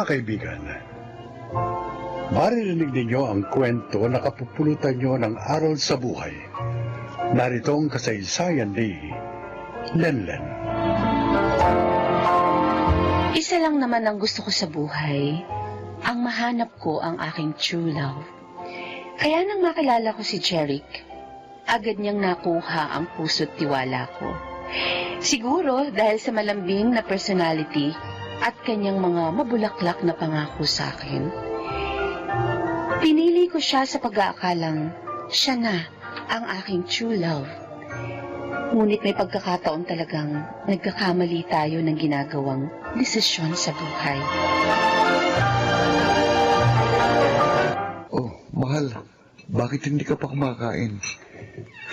kaibigan, maririnig ninyo ang kwento na kapupulutan nyo ng aral sa buhay. Narito ang kasaysayan ni Lenlen. Isa lang naman ang gusto ko sa buhay, ang mahanap ko ang aking true love. Kaya nang makilala ko si Jeric, agad niyang nakuha ang puso't tiwala ko. Siguro dahil sa malambing na personality at kanyang mga mabulaklak na pangako sa akin. Pinili ko siya sa pag-aakalang siya na ang aking true love. Ngunit may pagkakataon talagang nagkakamali tayo ng ginagawang desisyon sa buhay. Oh, mahal. Bakit hindi ka pa kumakain?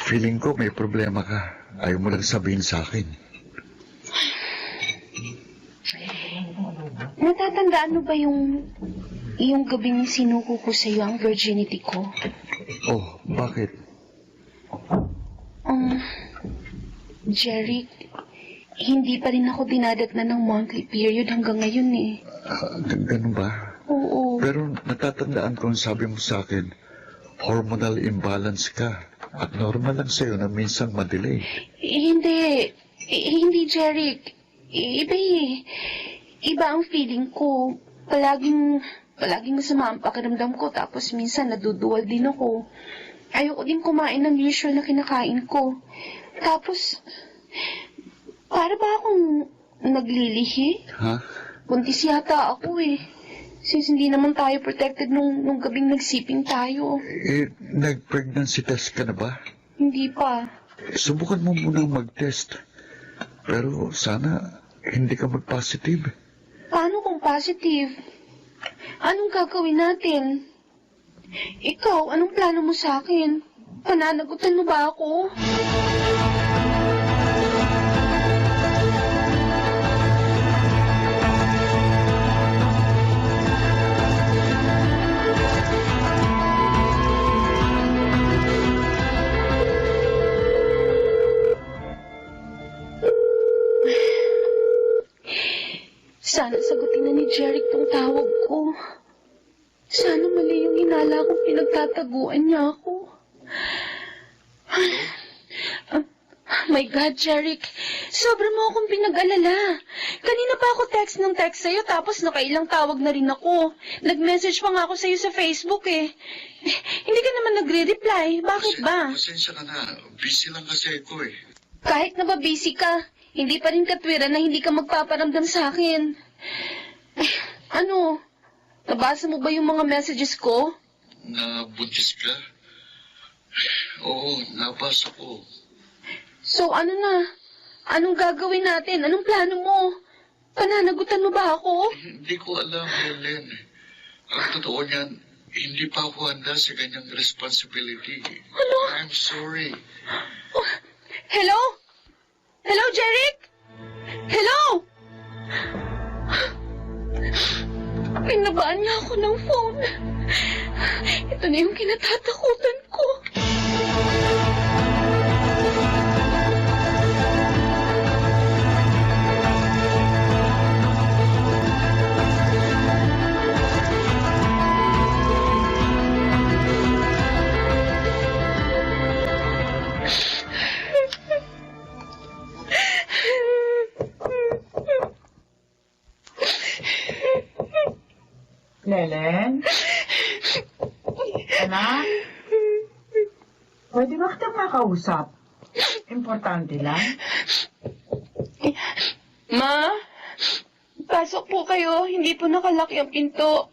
Feeling ko may problema ka. Ayaw mo lang sabihin sa akin. Natatandaan mo ba yung gabing sinuko ko sa iyo ang virginity ko? Oh, bakit? Jeric, hindi pa rin ako dinadatnan ng monthly period hanggang ngayon eh. Ganun ba? Oo. Pero natatandaan ko ang sabi mo sa akin, hormonal imbalance ka. At normal lang sa'yo na minsan madelay. Hindi, Jeric. Iba eh. Iba ang feeling ko. Palaging masama ang pakiramdam ko, tapos minsan naduduwal din ako. Ayoko din kumain ng usual na kinakain ko. Tapos, para ba akong naglilihi? Ha? Buntis yata ako eh. Since hindi naman tayo protected nung gabing nagsiping tayo. Nag-pregnancy test ka na ba? Hindi pa. Subukan mo munang mag-test. Pero sana hindi ka mag-positive. Paano kung positive? Anong gagawin natin? Ikaw, anong plano mo sa akin? Pananagutan mo ba ako? Sana sagutin na ni Jeric tong tawag ko. Sana mali yung hinala kong pinagtataguan niya ako. My God, Jeric. Sobra mo akong pinag-alala. Kanina pa ako text ng text sa'yo, tapos nakailang tawag na rin ako. Nag-message pa nga ako sa'yo sa Facebook eh. Hindi ka naman nagre-reply. Bakit ba? Pasensya ka na. Busy lang kasi ako eh. Kahit na ba busy ka, hindi pa rin katwiran na hindi ka magpaparamdam sa akin. Ano? Nabasa mo ba yung mga messages ko? Nabuntis ka? Oo, nabasa ko. So ano na? Anong gagawin natin? Anong plano mo? Pananagutan mo ba ako? Hindi ko alam, Helen. Ang totoo niyan, hindi pa ako handa sa ganyang responsibility. Ano? I'm sorry. Oh, hello? Hello, Jeric? Hello? Pinabaan niya ako ng phone. Ito na yung kinatatakutan ko. Lelen? Anak? Pwede ba kitang makausap? Importante lang. Ma? Pasok po kayo. Hindi po nakalaki ang pinto.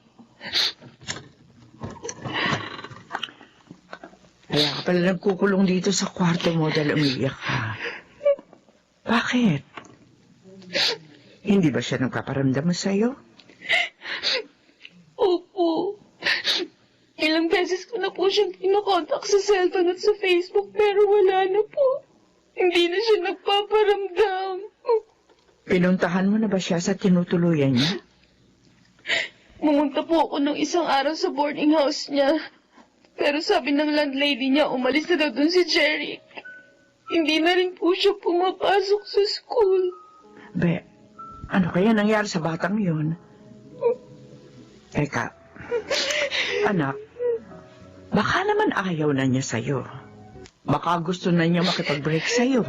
Kaya ka pala nagkukulong dito sa kwarto mo dahil umiiyak ka. Bakit? Hindi ba siya nagpaparamdam sa'yo? Opo. Ilang beses ko na po siyang pinakontak sa cellphone at sa Facebook pero wala na po. Hindi na siya nagpaparamdam. Pinuntahan mo na ba siya sa tinutuluyan niya? Pumunta po ako ng isang araw sa boarding house niya. Pero sabi ng landlady niya, umalis na daw dun si Jerry. Hindi na rin po siya pumapasok sa school. Be, ano kaya nangyari sa batang yun? Teka, anak, baka naman ayaw na niya sa'yo. Baka gusto na niya makipag-break sa'yo.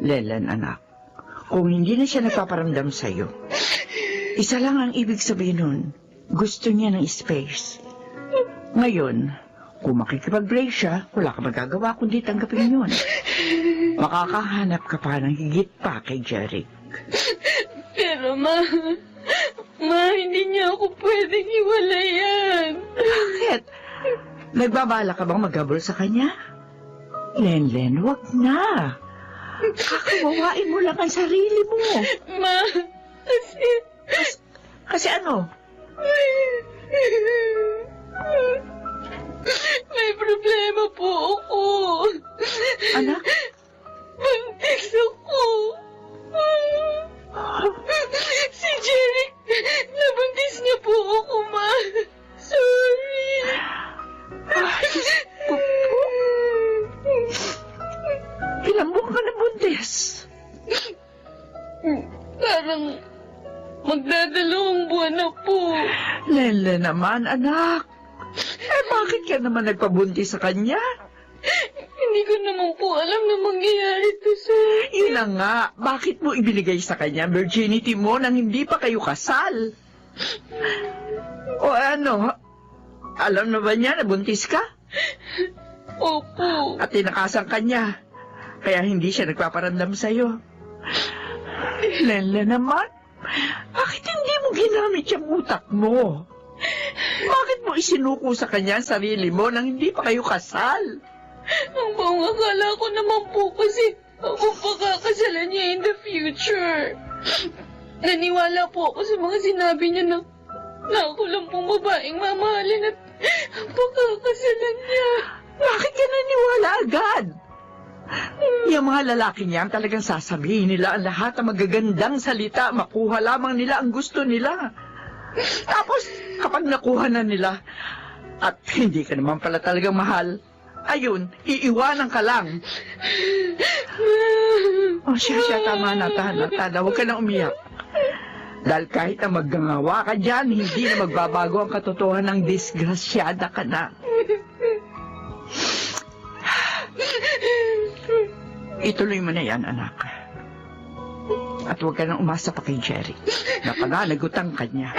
Lenlen, anak, kung hindi na siya nagpaparamdam sa'yo, isa lang ang ibig sabihin nun, gusto niya ng space. Ngayon, kung makikipag-break siya, wala ka magagawa kundi tanggapin yun. Makakahanap ka pa ng higit pa kay Jeric. Pero ma, hindi niya ako pwedeng hiwalayan. Bakit? Nagbabala ka bang maghabol sa kanya? Lenlen, wag na. Kakawawain mo lang ang sarili mo. Ma, Kasi ano? May problema po ako. Anak? Buntis ako. Si Jeric, nabuntis niya po ako, ma. Sorry. Ilang buwan ka na buntis? Parang magdadalawang buwan na po. Lenlen naman, anak. Bakit ka naman nagpabuntis sa kanya? Hindi ko naman po alam na mangyayari to, sir. Yun na nga, bakit mo ibinigay sa kanya ang virginity mo nang hindi pa kayo kasal? O ano, alam na ba niya na buntis ka? Opo. At tinakasan ka niya, kaya hindi siya nagpaparamdam sa'yo. Lenlen naman, bakit hindi mo ginamit yung utak mo? Bakit mo isinuko sa kanya ang sarili mo nang hindi pa kayo kasal? Ang buong akala ko naman po kasi ako pakakasalan niya in the future. Naniwala po ako sa mga sinabi niya na ako lang pong babaeng mamahalin at pakakasalan niya. Bakit ka naniwala agad? Yung mga lalaki niya ang talagang sasabihin nila ang lahat ng magagandang salita, makuha lamang nila ang gusto nila. Tapos, kapag nakuha na nila, at hindi ka naman pala talagang mahal, ayun, iiwanan ka lang. O siya, tama na, Tana, huwag ka na umiyak. Dahil kahit na maggangawa ka dyan, hindi na magbabago ang katotohanan ng disgrasyada ka na. Ituloy mo na yan, anak. At huwag ka nang umasa pa kay Jerry. Napananagutan ka niya.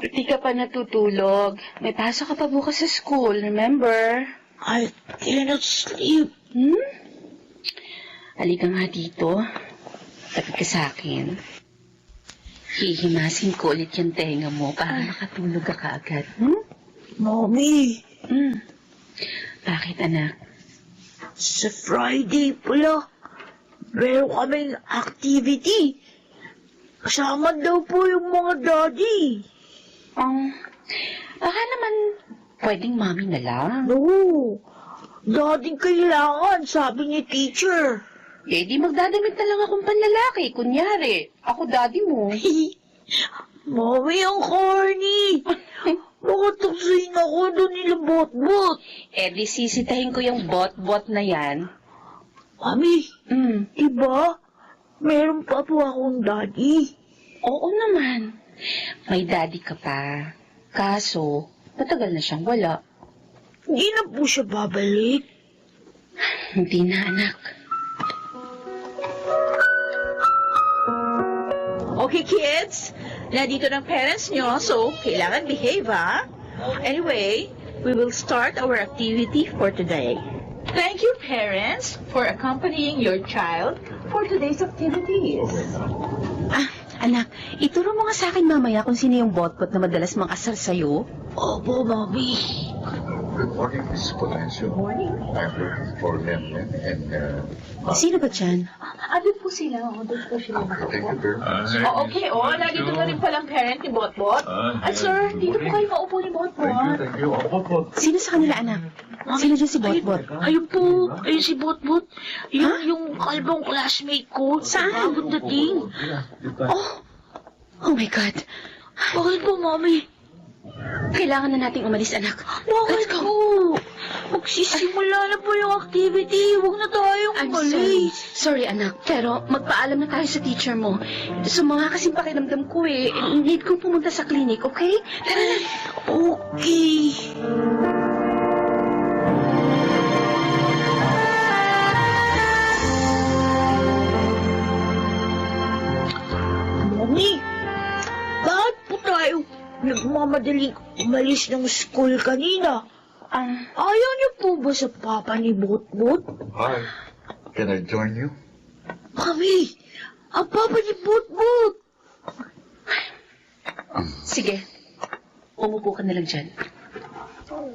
Di ka pa natutulog. May pasok ka pa bukas sa school, remember? I cannot sleep. Halika nga dito. Tapit ka sa akin. Hihimasin ko ulit yung tenga mo para makatulog ka kaagad. Mommy, Bakit, anak? sa Friday pala, meron kaming activity. Kasama daw po yung mga daddy. Baka naman pwedeng mami na lang. No, daddy kailangan, sabi ni teacher. Eh, di magdadamit na lang akong panlalaki. Kunyari, ako daddy mo. Mommy, ang corny. Baka tuksuin ako doon nila bot-bot. Eh, di sisitahin ko yung bot-bot na yan. Mami, Mm. diba? Meron pa po akong daddy. Oo naman. May daddy ka pa. Kaso, matagal na siyang wala. Hindi na po siya babalik. Hindi na, anak. Okay, kids. Nandito ng parents nyo, so kailangan behave, ha? Anyway, we will start our activity for today. Thank you, parents, for accompanying your child for today's activities. Anak, ituro mo nga sa akin mamaya kung sino yung botbot na madalas mang-asar sa'yo. Opo, Mami. Good morning, Miss Polancio. Good morning. I'm looking for Lemon and... Sino ba dyan? Ano po sila? Doon po sila Thank you very much. Oh, okay, nandito na rin palang parent ni Botbot. At sir, dito po kayo maupo ni Botbot. Thank you. Opo. Sino sa kanila, anak? Sino dyan si Botbot? Ayun po, ayun si Botbot. Yung kalbong classmate ko. Saan? Bagong dating. Oh my God. Bakit po, Mami? Kailangan na nating umalis, anak. Bakit po? Magsisimula na po yung activity. Huwag na tayong I'm sorry. umalis. Sorry, anak. Pero magpaalam na tayo sa teacher mo. Sumama kasing pakiramdam ko eh. Need kong pumunta sa clinic, okay? Tara na. Okay. Mami, bakit po tayo nagmamadaling umalis ng school kanina? Ayaw niyo po ba sa papa ni Botbot? Hi. Can I join you? Mami, ang papa ni Botbot. Sige. Umupo ka na lang dyan.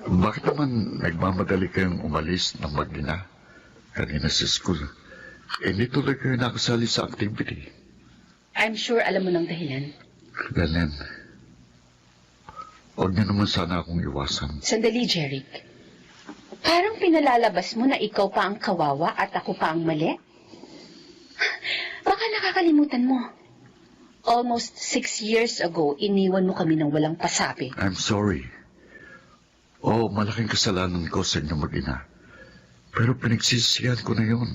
Bakit naman nagmamadali kayong umalis ng mag-ina kanina sa school? Hindi tuloy kayo nakasali sa activity. I'm sure alam mo ng dahilan. Belen, huwag niyo naman sana akong iwasan. Sandali, Jeric. Parang pinalalabas mo na ikaw pa ang kawawa at ako pa ang mali? Baka nakakalimutan mo. Almost 6 years ago, iniwan mo kami ng walang pasabi. I'm sorry. Malaking kasalanan ko sa inyo mag-ina. Pero pinagsisihan ko na yun.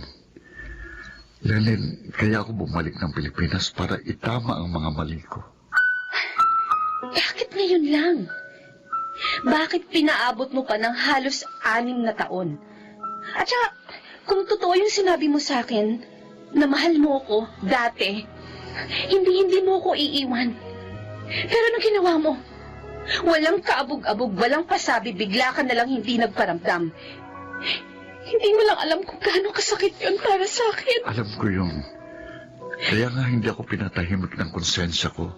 Lenin, kaya ako bumalik ng Pilipinas para itama ang mga mali ko. Bakit ngayon lang? Bakit pinaabot mo pa ng halos 6 na taon? At saka, kung totoo yung sinabi mo sa akin, na mahal mo ako dati, hindi mo ako iiwan. Pero anong ginawa mo? Walang kaabog-abog, walang pasabi, bigla ka nalang hindi nagparamdam. Hindi mo lang alam kung gaano kasakit yun para sa akin. Alam ko yun. Kaya nga hindi ako pinatahimik ng konsensya ko.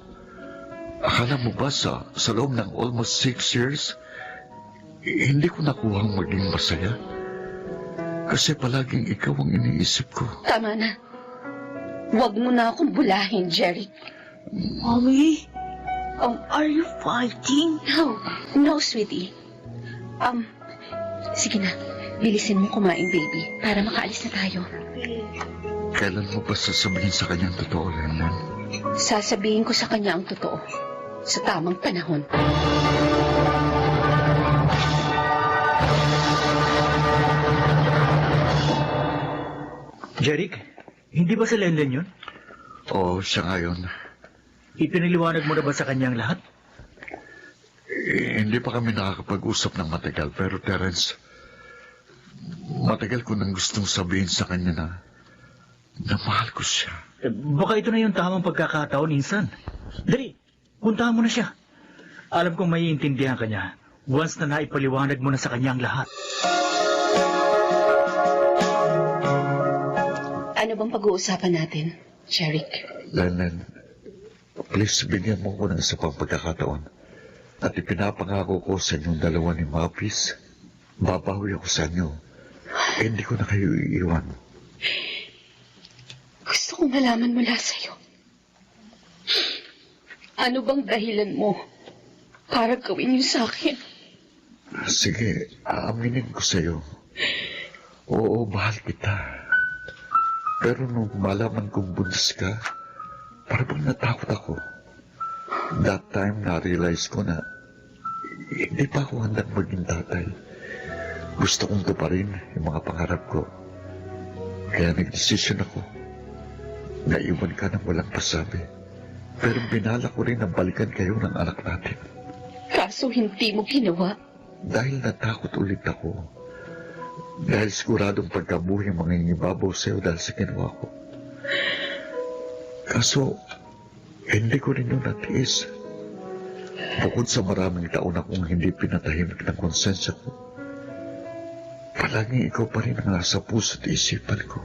Akala mo ba sa loob ng almost 6 years, hindi ko nakuhang maging masaya? Kasi palaging ikaw ang iniisip ko. Tama na. Huwag mo na akong bulahin, Jeric. Mami, are you fighting? No, sweetie. Sige na. Bilisin mo kumain, baby, para makaalis na tayo. Kailan mo ba sasabihin sa kanyang totoo, Lennon? Sasabihin ko sa kanya ang totoo. Sa tamang panahon. Jeric, hindi ba si Lenlen yun? Oo, siya nga yun. Ipinaliwanag mo na ba sa kanyang lahat? Hindi pa kami nakakapag-usap ng matagal, pero Terence, matagal ko nang gustong sabihin sa kanya na mahal ko siya. Baka ito na yung tamang pagkakataon, insan. Dali, puntahan mo na siya. Alam kong maiintindihan ka niya once na naipaliwanag mo na sa kanya ang lahat. Ano bang pag-uusapan natin, Jeric? Lennon, please bigyan mo ko ng isa pang pagkakataon. At ipinapangako ko sa inyong dalawa ni Mapis, babawi ako sa inyo. Hindi ko na kayo iiwan. Gusto kong malaman mula sa'yo. Ano bang dahilan mo para gawin yun sa akin? Sige, aaminin ko sa'yo. Oo, mahal kita. Pero nung malaman kong buntis ka, parang natakot ako. That time, na-realize ko na hindi pa ako handang maging tatay. Gusto kong tuparin yung mga pangarap ko. Kaya nag-decision ako. Naiwan ka ng walang pasabi. Pero binala ko rin na balikan kayo ng anak natin. Kaso hindi mo ginawa. Dahil natakot ulit ako. Dahil siguradong pagkabuhi ang mga ingibabaw sa'yo dahil sa ginawa ko. Kaso, hindi ko rin yung natiis. Bukod sa maraming taon akong hindi pinatahimik ng konsensya ko, palaging ikaw pa rin ang nasa puso't isipan ko.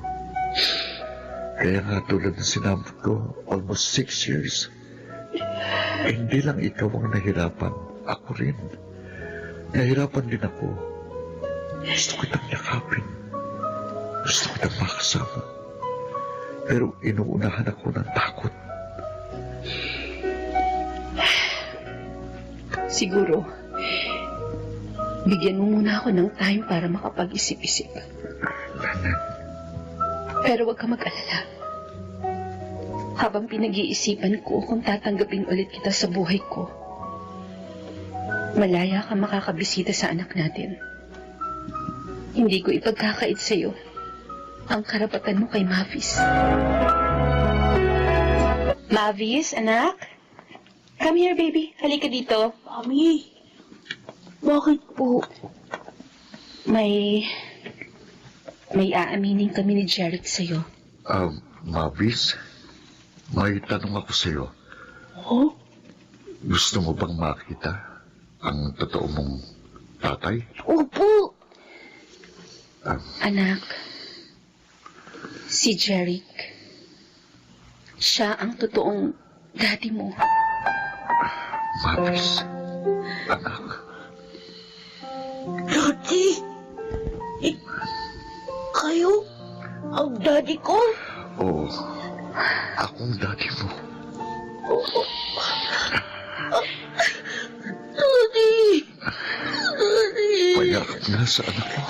Kaya nga tulad ng sinabi ko, almost 6 years. Hindi lang ikaw ang nahirapan. Ako rin. Nahirapan din ako. Gusto kitang yakapin. Gusto kitang makasama. Pero inuunahan ako ng takot. Siguro, bigyan mo muna ako ng time para makapag-isip-isip. Lanan, Pero huwag ka mag-alala. Habang pinag-iisipan ko kung tatanggapin ulit kita sa buhay ko, malaya ka makakabisita sa anak natin. Hindi ko ipagkakait sa'yo ang karapatan mo kay Mavis. Mavis, anak? Come here, baby. Halika dito. Mami, bakit po? May aaminin kami ni Jeric sa'yo. Mavis, may tanong ako sa'yo. Oh? Gusto mo bang makita ang totoo mong tatay? Opo. Anak, si Jeric, siya ang totoong daddy mo. Mavis, anak. Daddy? Kayo? Ang daddy ko? Oo, akong daddy mo. Daddy! Daddy! Payakap na sa anak mo.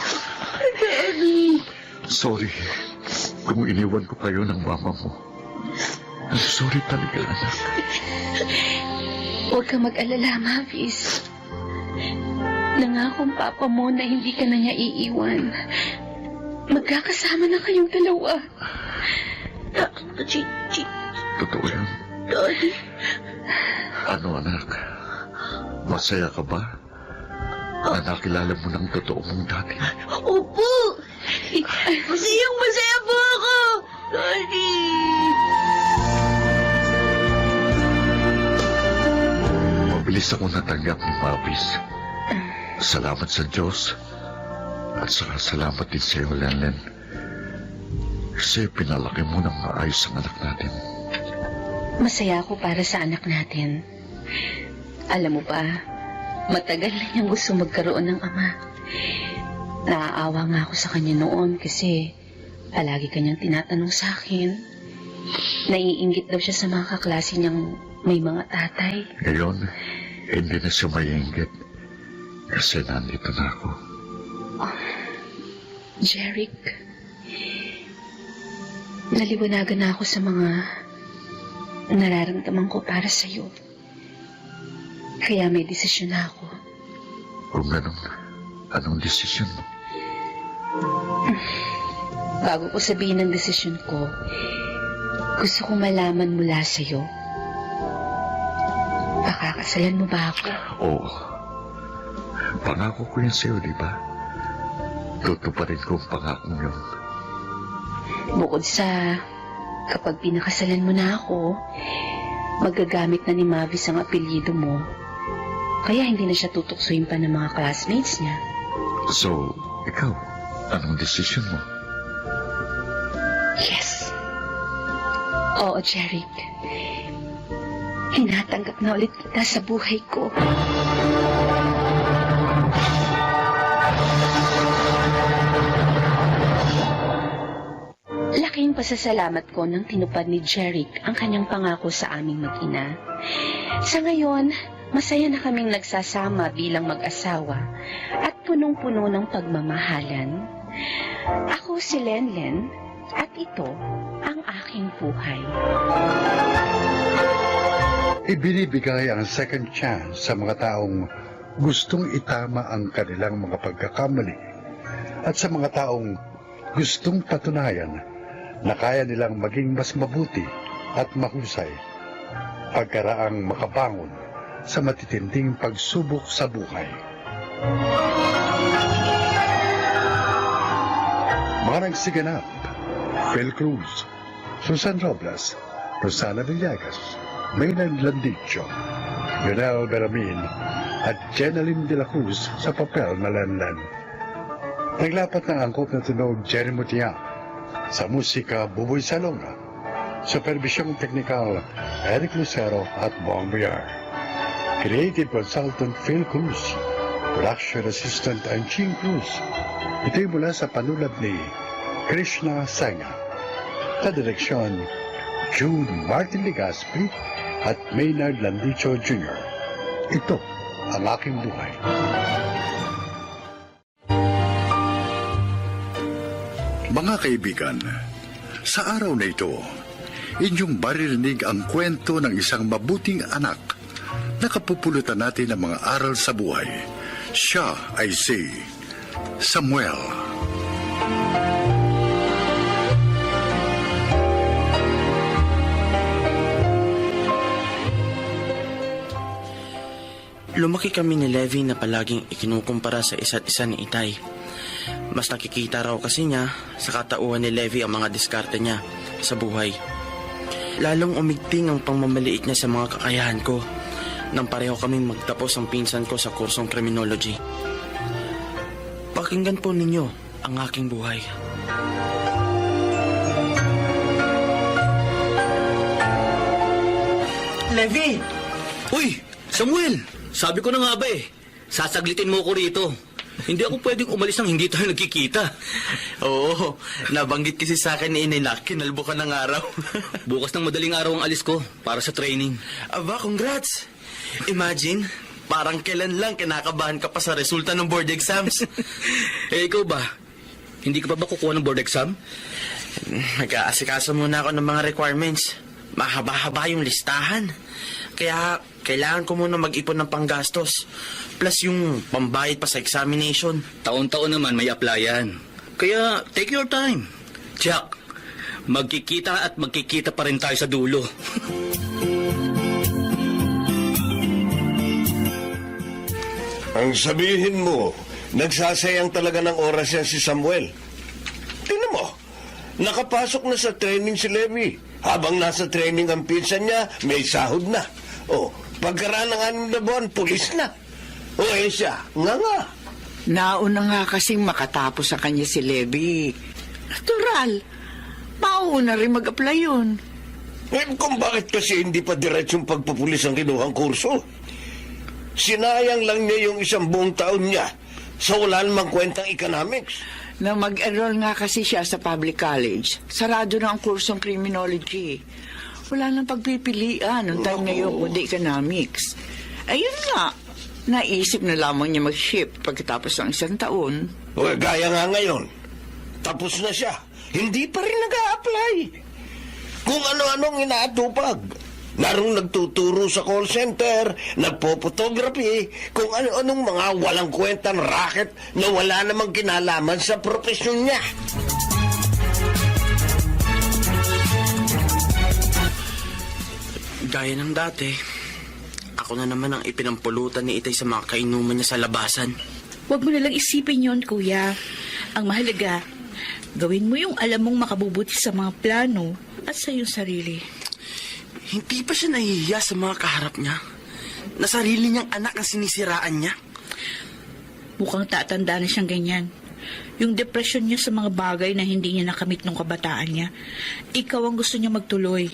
Daddy! Sorry kung iniwan ko kayo ng mama mo. I'm sorry talaga, anak. Huwag ka mag-alala, Mavis. Nangakong papa mo na hindi ka na niya iiwan. Magkakasama na kayong dalawa. Totoo yan. Daddy? Ano, anak? Masaya ka ba? Na nakilala mo ng totoo mong daddy. Opo! Masaya po ako! Daddy! Mabilis ako natanggap ni Mavis. Salamat sa Diyos. At saka salamat din sa iyo, Lenlen. Kasi pinalaki mo ng maayos ang anak natin. Masaya ako para sa anak natin. Alam mo ba, matagal na niyang gusto magkaroon ng ama. Naaawa nga ako sa kanya noon kasi palagi kanyang tinatanong sa akin. Naiinggit daw siya sa mga kaklase niyang may mga tatay. Ngayon, hindi na siya maiinggit. Kasi nandito na ako. Jeric, naliwanagan na ako sa mga nararamdaman ko para sa'yo. Kaya may desisyon na ako. Kung ganun, anong desisyon mo? Bago ko sabihin ang desisyon ko, gusto kong malaman mula sa'yo. Pakakasalan mo ba ako? Oo. Pangako ko yan sa'yo, di ba? Tutuparin ko ang pangakong yun. Bukod sa kapag pinakasalan mo na ako, magagamit na ni Mavis ang apelyido mo. Kaya hindi na siya tutuksuin pa ng mga classmates niya. So, ikaw, anong desisyon mo? Yes. Oo, Jeric. Tinatanggap na ulit kita sa buhay ko. Laking pasasalamat ko nang tinupad ni Jeric ang kanyang pangako sa aming mag-ina. Sa ngayon, masaya na kaming nagsasama bilang mag-asawa at punong-puno ng pagmamahalan. Ako si Lenlen at ito ang aking buhay. Ibinibigay ang second chance sa mga taong gustong itama ang kanilang mga pagkakamali at sa mga taong gustong patunayan na kaya nilang maging mas mabuti at mahusay pagkaraang makabangon sa matitinding pagsubok sa buhay. Mga nagsiganap, Phil Cruz, Susan Robles, Rosana Villegas, Maylan Landicho, Lionel Beramin at Jenaline de la Cruz sa papel na Lenlen. Naglapat ng angkop na tunog Jerry Mutiak, sa musika Buboy Salonga, Supervisyong Teknikal, Eric Lucero at Bong Villar. Creative Consultant Phil Cruz. Production Assistant Anching Cruz. Ito'y mula sa panulat ni Krishna Senga. Sa direksyon, Jude Martin Legaspi at Maynard Landicho Jr. Ito ang aking buhay. Mga kaibigan, sa araw na ito, inyong maririnig ang kwento ng isang mabuting anak na kapupulutan natin ng mga aral sa buhay. Siya ay si Samuel. Lumaki kami ni Levi na palaging ikinukumpara sa isa't isa ni Itay. Mas nakikita raw kasi niya sa katauhan ni Levi ang mga diskarte niya sa buhay. Lalong umigting ang pangmamaliit niya sa mga kakayahan ko nang pareho kaming magtapos ang pinsan ko sa kursong criminology. Pakinggan po ninyo ang aking buhay. Levi! Uy! Samuel! Sabi ko na nga ba sasaglitin mo ko rito. Hindi ako pwedeng umalis nang hindi tayo nagkikita. Oo, nabanggit kasi sa akin ni Inay na kinalbo ka ng araw. Bukas ng madaling araw ang alis ko para sa training. Aba, congrats! Imagine, parang kailan lang kinakabahan ka pa sa resulta ng board exams. Ikaw ba? Hindi ka pa ba kukuha ng board exam? Nag-aasikaso muna ako ng mga requirements. Mahaba-haba yung listahan. Kaya kailangan ko muna mag-ipon ng panggastos. Plus yung pambayad pa sa examination. Taon-taon naman may applyan. Kaya take your time. Jack, magkikita at magkikita pa rin tayo sa dulo. Ang sabihin mo, nagsasayang talaga ng oras yan si Samuel. Tingnan mo, nakapasok na sa training si Levi. Habang nasa training ang pinsan niya, may sahod na. O, pagkaraan ng 6 na buwan, pulis na. O, siya, nga. Nauna nga kasing makatapos sa kanya si Levi. Natural. Mauna rin mag-apply yun. Kung bakit kasi hindi pa diretsong pagpupulis ang kinuhang kurso? Sinayang lang niya yung 1 buong taon niya sa wala namang kwentang economics. Na mag-enroll nga kasi siya sa public college. Sarado na ang kursong criminology. Wala nang pagpipilian ng time na yun kundi economics. Ayun nga, naisip na lamang niya mag-shift pagkatapos ng 1 taon. O, gaya nga ngayon. Tapos na siya. Hindi pa rin nag-a-apply. Kung ano-anong inaatupag. Narong nagtuturo sa call center, nagpo-photography, kung ano-anong mga walang kwentang racket na wala namang kinalaman sa profesyon niya. Gaya ng dati, ako na naman ang ipinampulutan ni Itay sa mga kainuman niya sa labasan. Huwag mo nalang isipin yon, kuya. Ang mahalaga, gawin mo yung alam mong makabubuti sa mga plano at sa iyong sarili. Hindi pa siya nahihiya sa mga kaharap niya? Na sarili niyang anak ang sinisiraan niya? Mukhang tatanda na siyang ganyan. Yung depression niya sa mga bagay na hindi niya nakamit nung kabataan niya, ikaw ang gusto niya magtuloy.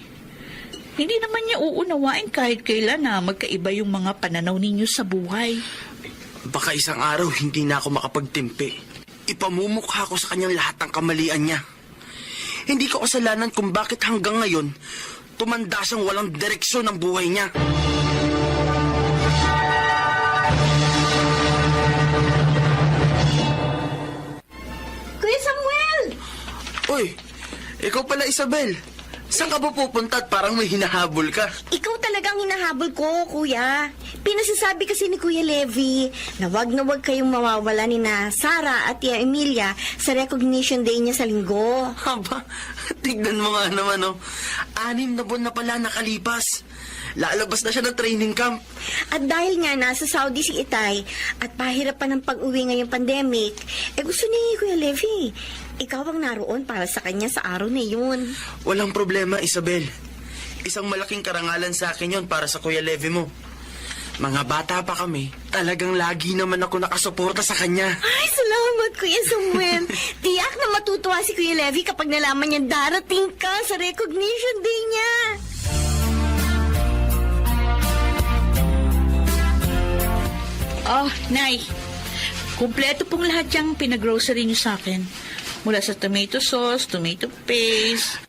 Hindi naman niya uunawain kahit kailan na magkaiba yung mga pananaw ninyo sa buhay. Baka isang araw hindi na ako makapagtimpi. Ipamumukha ko sa kanyang lahat ng kamalian niya. Hindi ko kasalanan kung bakit hanggang ngayon tumanda siyang walang direksyon ng buhay niya. Kuya Samuel! Uy, ikaw pala Isabel. Saan ka ba pupunta at parang may hinahabol ka? Ikaw talagang hinahabol ko, kuya. Pinasasabi kasi ni Kuya Levi na wag kayong mawawala ni na Sara at Tia Emilia sa recognition day niya sa linggo. Haba, tignan mo nga naman, oh. 6 na buwan na pala nakalipas. Lalabas na siya ng training camp. At dahil nga nasa Saudi si Itay at pahirap pa ng pag-uwi ngayong pandemic, gusto ni Kuya Levi, ikaw ang naroon para sa kanya sa araw na yun. Walang problema, Isabel. Isang malaking karangalan sa akin yon para sa Kuya Levi mo. Mga bata pa kami, talagang lagi naman ako nakasuporta sa kanya. Ay, salamat, Kuya Samuel. Tiyak na matutuwa si Kuya Levy kapag nalaman niya darating ka sa recognition day niya. Oh, Nay. Kumpleto pong lahat yung pinag-grocery niyo sa akin. Mula sa tomato sauce, tomato paste.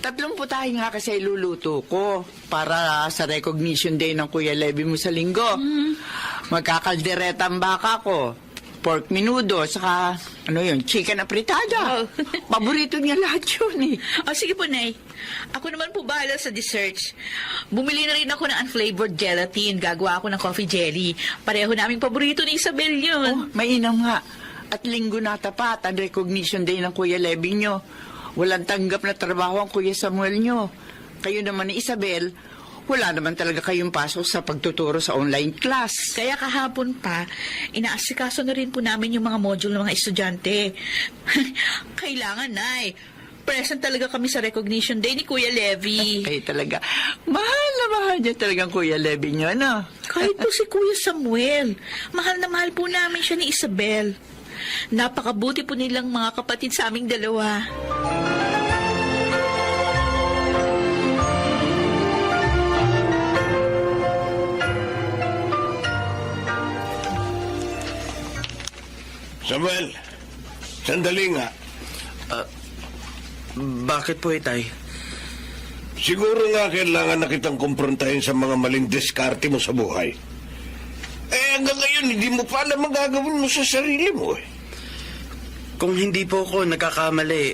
3 putahe nga kasi iluluto ko para sa recognition day ng Kuya Levy mo sa linggo. Magkakaldereta ang baka ko. Pork menudo, saka, chicken apritada. Oh. Paborito niya lahat yun eh. Oh, sige po, Nay. Ako naman po bahala sa desserts. Bumili na rin ako ng unflavored gelatin. Gagawa ako ng coffee jelly. Pareho naming paborito ni Isabel yun. Mainam nga. At linggo na tapat ang recognition day ng Kuya Levy nyo. Walang tanggap na trabaho ang Kuya Samuel nyo. Kayo naman ni Isabel, wala naman talaga kayong pasok sa pagtuturo sa online class. Kaya kahapon pa, inaasikaso na rin po namin yung mga module ng mga estudyante. Kailangan, Nay. Present talaga kami sa recognition day ni Kuya Levy. Ay talaga, mahal na mahal niya talagang Kuya Levy nyo, ano? Kahit po si Kuya Samuel, mahal na mahal po namin siya ni Isabel. Napakabuti po nilang mga kapatid sa aming dalawa. Samuel, sandali nga. Bakit po, Itay? Siguro nga kailangan na kitang kumprontahin sa mga maling diskarte mo sa buhay. Hanggang ngayon, hindi mo pa alam ang gagawin mo sa sarili mo eh. Kung hindi po ako nagkakamali,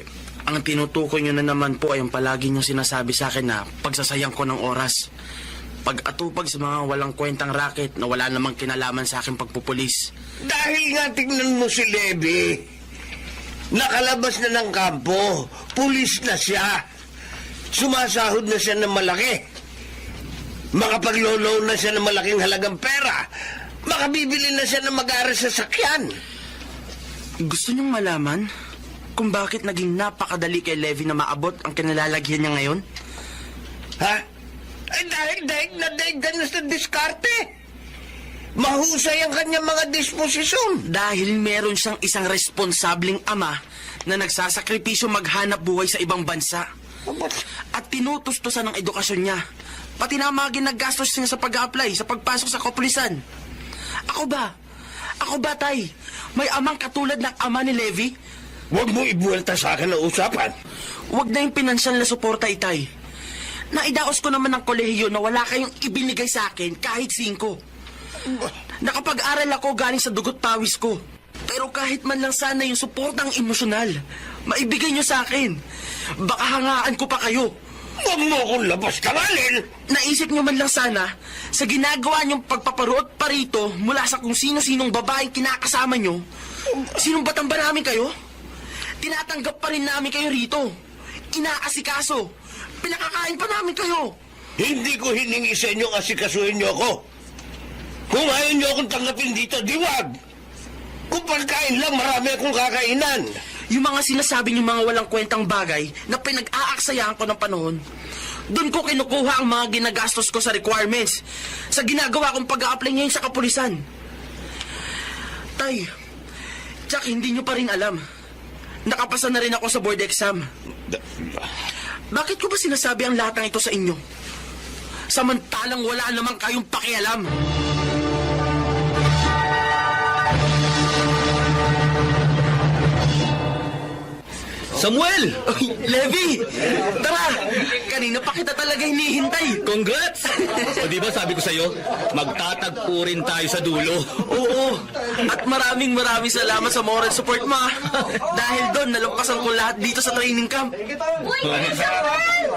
ang tinutukoy nyo na naman po ay yung palagi nyo sinasabi sa akin na pagsasayang ko ng oras. Pag-atupag sa mga walang kwentang racket na wala namang kinalaman sa aking pagpupulis. Dahil nga tingnan mo si Levy. Nakalabas na ng kampo. Pulis na siya. Sumasahod na siya ng malaki. Makapaglolo na siya ng malaking halagang pera. Makabibili na siya ng mag-aaral sa sakyan. Gusto nyong malaman kung bakit naging napakadali kay Levy na maabot ang kinalalagyan niya ngayon? Ha? Ay dahil ka na sa diskarte. Mahusay ang kanyang mga disposisyon. Dahil meron siyang isang responsableng ama na nagsasakripisyo maghanap buhay sa ibang bansa. At tinutustusan ng edukasyon niya. Pati na mga ginagastos niya sa pag-a-apply, sa pagpasok sa kapulisan. Ako ba, Tay? May amang katulad ng ama ni Levy? Huwag mo ibuwelta sa akin ang usapan. Huwag na yung pinansyal na suporta, Itay. Naidaos ko naman ng kolehiyo na wala kayong ibinigay sa akin kahit 5. Nakapag-aral ako galing sa dugot pawis ko. Pero kahit man lang sana yung suportang emosyonal, maibigay nyo sa akin. Baka hangaan ko pa kayo. Huwag mo akong labas tangalin. Naisip nyo man lang sana, sa ginagawa nyong pagpaparoot pa rito mula sa kung sino-sinong babaeng kinakasama nyo, sinumbatang ba namin kayo? Tinatanggap pa rin namin kayo rito. Inaasikaso. Pinakakain pa namin kayo. Hindi ko hiningi sa inyong asikasuhin niyo ako. Kung ayaw niyo akong tanggapin dito, diwag. Kung pagkain lang, marami akong kakainan. Yung mga sinasabi niyong mga walang kwentang bagay na pinag-aaksayahan ko ng panahon, doon ko kinukuha ang mga ginagastos ko sa requirements, sa ginagawa kong pag-a-apply ngayon sa kapulisan. Tay, tsak hindi niyo pa rin alam. Nakapasa na rin ako sa board exam. Bakit ko ba sinasabi ang lahat ng ito sa inyo? Samantalang wala namang kayong pakialam. Samuel! Oy, Levy! Tara! Kanina pa kita talaga hinihintay. Congrats! O di ba sabi ko sa'yo, magtatagpo rin tayo sa dulo. Oo. At maraming salamat sa moral support mo. Dahil doon, nalampasan ko lahat dito sa training camp. Uy, Samuel!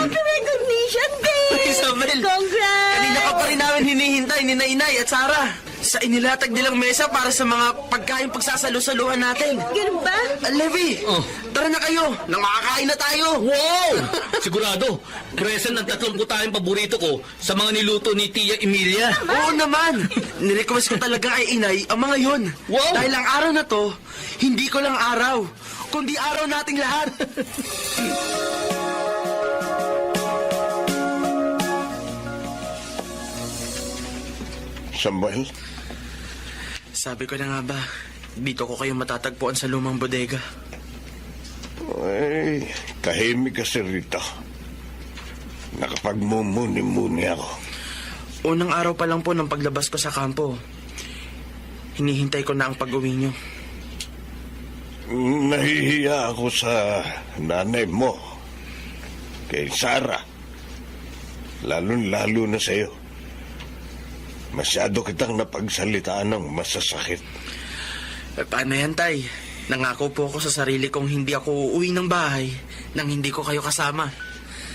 Recognition day! Isabel! Congrats! Kanina ka pa rin namin hinihintay ni Nainay at Sarah. Sa inilatag nilang mesa para sa mga pagkain pagsasalo-saluhan natin. Ganun ba? Levi, tara na kayo. Nakakain na tayo. Wow! Sigurado, present ng 30 tayong paborito ko sa mga niluto ni Tia Emilia. Oo naman. Nirequest ko talaga kay Inay ang mga yun. Wow! Dahil ang araw na to, hindi ko lang araw, kundi araw nating lahat. Samuel? Sabi ko na nga ba, dito ko kayo matatagpuan sa lumang bodega. Ay, tahimik kasi rito. Nakapagmumuni-muni ako. Unang araw pa lang po ng paglabas ko sa kampo. Hinihintay ko na ang pag-uwi nyo. Nahihiya ako sa nanay mo. Kay Sarah. Lalo-lalo na sa'yo. Masyado kitang napagsalitaan ng masasakit. Paano yan, Tay? Nangako po ako sa sarili kong hindi ako uuwi ng bahay nang hindi ko kayo kasama.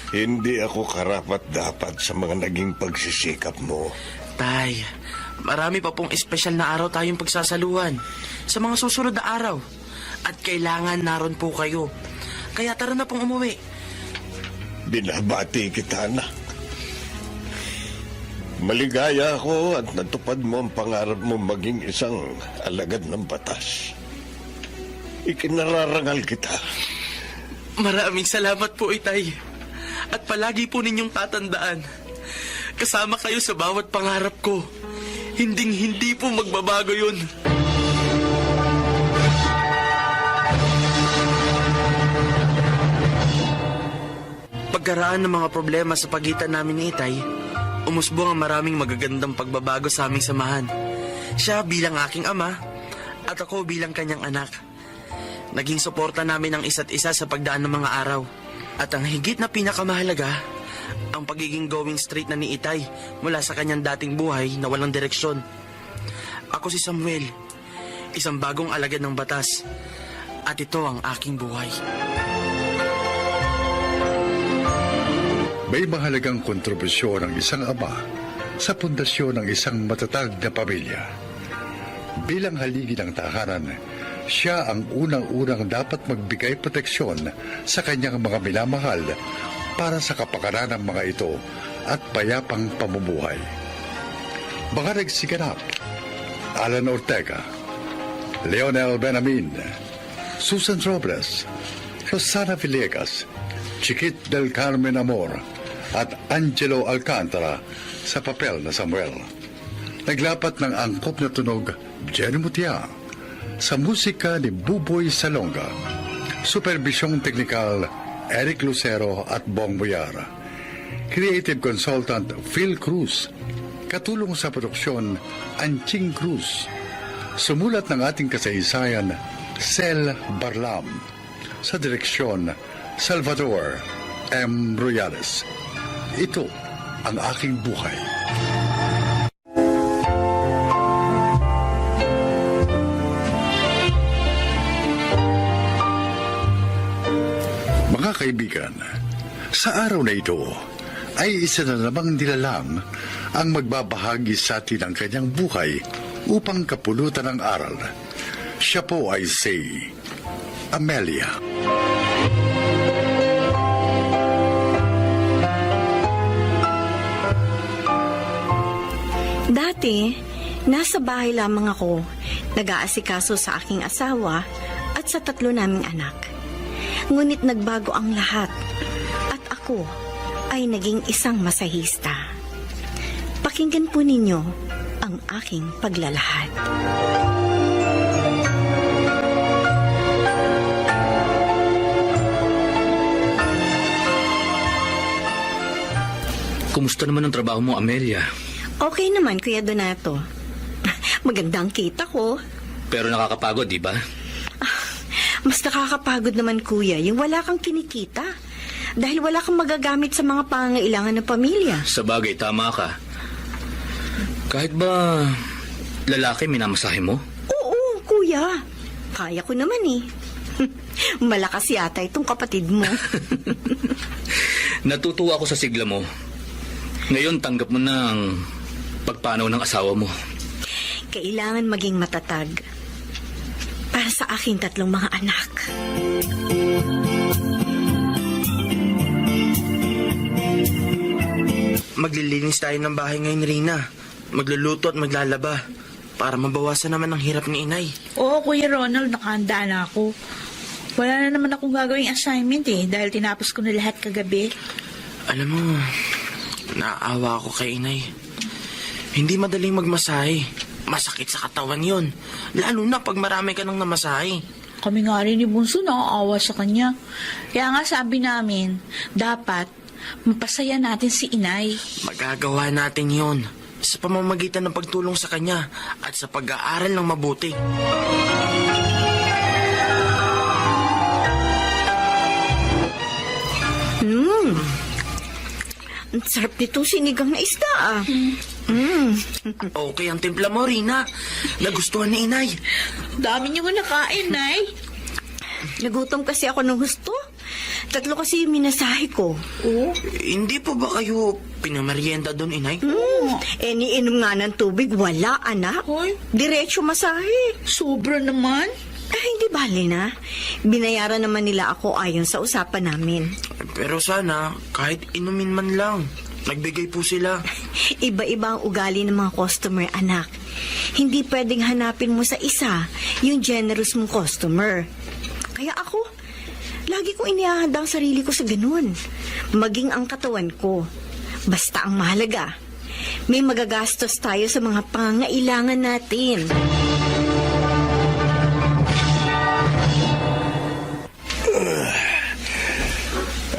Hindi ako karapat-dapat sa mga naging pagsisikap mo. Tay, marami pa pong espesyal na araw tayong pagsasaluhan sa mga susunod na araw. At kailangan naroon po kayo. Kaya tara na pong umuwi. Binabati kita, anak. Maligaya ako at natupad mo ang pangarap mo maging isang alagad ng batas. Ikinararangal kita. Maraming salamat po, Itay. At palagi po ninyong tatandaan, kasama kayo sa bawat pangarap ko. Hinding-hindi po magbabago yun. Pagkaraan ng mga problema sa pagitan namin ni Itay, umusbong ang maraming magagandang pagbabago sa aming samahan. Siya bilang aking ama, at ako bilang kanyang anak. Naging suporta namin ang isa't isa sa pagdaan ng mga araw. At ang higit na pinakamahalaga, ang pagiging going straight na ni Itay mula sa kanyang dating buhay na walang direksyon. Ako si Samuel, isang bagong alagad ng batas. At ito ang aking buhay. May mahalagang kontribusyon ng isang ama sa pundasyon ng isang matatag na pamilya. Bilang haligi ng tahanan, siya ang unang-unang dapat magbigay proteksyon sa kanyang mga minamahal para sa kapakanan ng mga ito at payapang pamumuhay. Mga nagsiganap, Alan Ortega, Leonel Benamin, Susan Robles, Rosana Villegas, Chiquit del Carmen Amor, at Angelo Alcantara sa papel na Samuel. Naglapat ng angkop na tunog, Jenny Mutia, sa musika ni Buboy Salonga. Supervisyong teknikal, Eric Lucero at Bong Boyar. Creative consultant, Phil Cruz. Katulong sa produksyon, Anching Cruz. Sumulat ng ating kasaysayan, Sel Barlam. Sa direksyon, Salvador M. Royales. Ito ang aking buhay. Mga kaibigan, sa araw na ito ay isa na namang nilalang ang magbabahagi sa atin ng kanyang buhay upang kapulutan ng aral. Siya po ay si Amelia. Dati, nasa bahay lamang ako, nag-aasikaso sa aking asawa at sa 3 naming anak. Ngunit nagbago ang lahat at ako ay naging isang masahista. Pakinggan po ninyo ang aking paglalahad. Kumusta naman ang trabaho mo, Amelia? Okay naman, Kuya Donato. Magandang kita ko. Pero nakakapagod, di ba? Mas nakakapagod naman, Kuya, yung wala kang kinikita. Dahil wala kang magagamit sa mga pangangailangan ng pamilya. Sa bagay, tama ka. Kahit ba lalaki minamasahe mo? Oo, Kuya. Kaya ko naman eh. Malakas yata itong kapatid mo. Natutuwa ako sa sigla mo. Ngayon, tanggap mo na ang pagpanaw ng asawa mo. Kailangan maging matatag para sa aking 3 mga anak. Maglilinis tayo ng bahay ngayon, Rina. Magluluto at maglalaba para mabawasan naman ang hirap ni Inay. Oo, Kuya Ronald, nakahanda na ako. Wala na naman akong gagawing assignment dahil tinapos ko na lahat kagabi. Alam mo, naaawa ako kay Inay. Hindi madaling magmasahe. Masakit sa katawan yon. Lalo na pag marami ka nang namasahe. Kami nga rin ni Bunso naaawa sa kanya. Kaya nga sabi namin, dapat mapasaya natin si inay. Magagawa natin yon sa pamamagitan ng pagtulong sa kanya at sa pag-aaral ng mabuti. Ang sarap nitong sinigang na isda ah. Okay ang timpla mo, Rina. Nagustuhan ni inay. Dami niyo mo nakain, Nay. Nagutom kasi ako ng gusto. 3 kasi yung minasahe ko. Oh. Hindi pa ba kayo pinamerienda doon, inay? Niinom nga ng tubig, wala anak. Hoy, Diretso masahe. sobra naman. Hindi bale na. Binayaran naman nila ako ayon sa usapan namin. Pero sana, kahit inumin man lang, nagbigay po sila. Iba-iba ang ugali ng mga customer, anak. Hindi pwedeng hanapin mo sa isa yung generous mong customer. Kaya ako, lagi kong inihahanda ang sarili ko sa ganun. Maging ang katawan ko. Basta ang mahalaga, may magagastos tayo sa mga pangangailangan natin.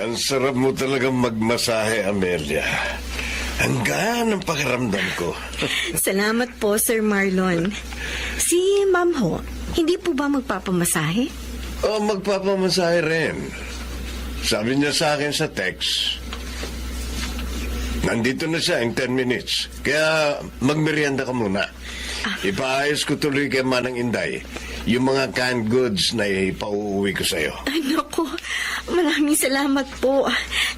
Ang sarap mo talagang magmasahe, Amelia. Ang gaan ng pakiramdam ko. Salamat po, Sir Marlon. Si Ma'am Ho, hindi po ba magpapamasahe? Magpapamasahe rin. Sabi niya sa akin sa text, nandito na siya in 10 minutes. Kaya magmerienda ka muna. Ipaayos ko tuloy kay Manang Inday yung mga canned goods na ipauuwi ko sa'yo. Ay, naku. Maraming salamat po.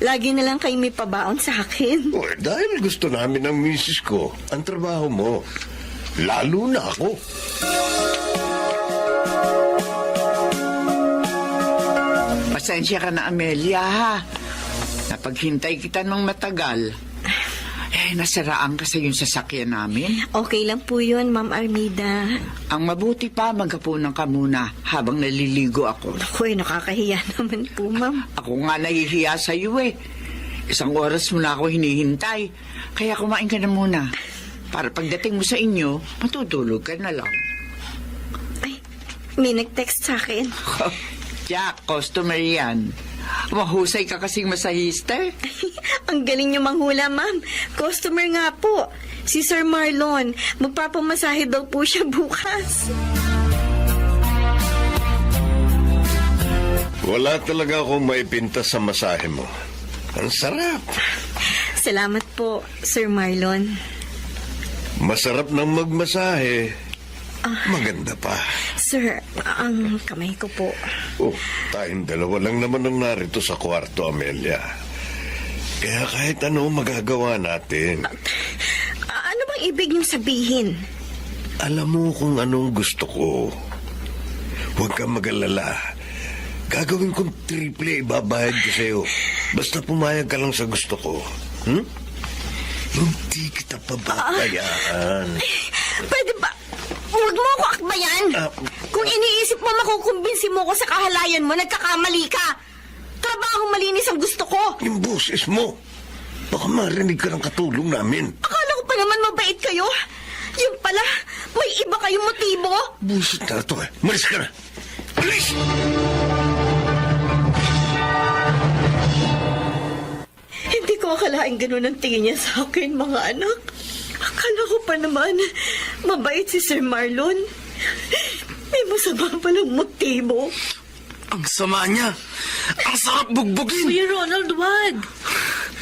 Lagi na lang kayo may pabaon sa akin. Dahil gusto namin ng misis ko ang trabaho mo. Lalo na ako. Pasensya ka na, Amelia, ha? Napaghintay kita ng matagal. Nasiraan kasi yung sasakyan namin. Okay lang po yun, Ma'am Armida. Ang mabuti pa, maghapunan ka muna habang naliligo ako. Naku, nakakahiya naman po, Ma'am. Ako nga nahihiya sa iyo eh. 1 oras mo na ako hinihintay. Kaya kumain ka na muna. Para pagdating mo sa inyo, matutulog ka na lang. Ay, may nag-text sa akin. Jack, customer yan. Mahusay ka kasing masahista. Ang galing niyo manghula, Ma'am. Customer nga po. Si Sir Marlon. Magpapamasahe daw po siya bukas. Wala talaga akong maipinta sa masahe mo. Ang sarap. Salamat po, Sir Marlon. Masarap ng magmasahe. Maganda pa. Sir, ang kamay ko po. Tayong dalawa lang naman ang narito sa kwarto, Amelia. Kaya kahit ano magagawa natin. Ano bang ibig niyong sabihin? Alam mo kung anong gusto ko. Huwag kang mag-alala. Gagawin kong triple ibabayad ko sa'yo. Basta pumayag ka lang sa gusto ko. Hindi kita pababayaan. Pwede ba? Huwag mo ako akbayan. Kung iniisip mo makukumbinsi mo ko sa kahalayan mo, nagkakamali ka. Trabaho malinis ang gusto ko. Yung boses mo. Baka marinig ka ng katulong namin. Akala ko pa naman mabait kayo. Yung pala, may iba kayong motibo. Busit na ito eh. Malis ka na. Malis! Hindi ko akalaing ganun ang tingin niya sa akin, mga anak. Akala ko pa naman, mabait si Sir Marlon. May masama palang motibo. Ang sama niya. Ang sarap bugbugin. Kuya Ronald, wag.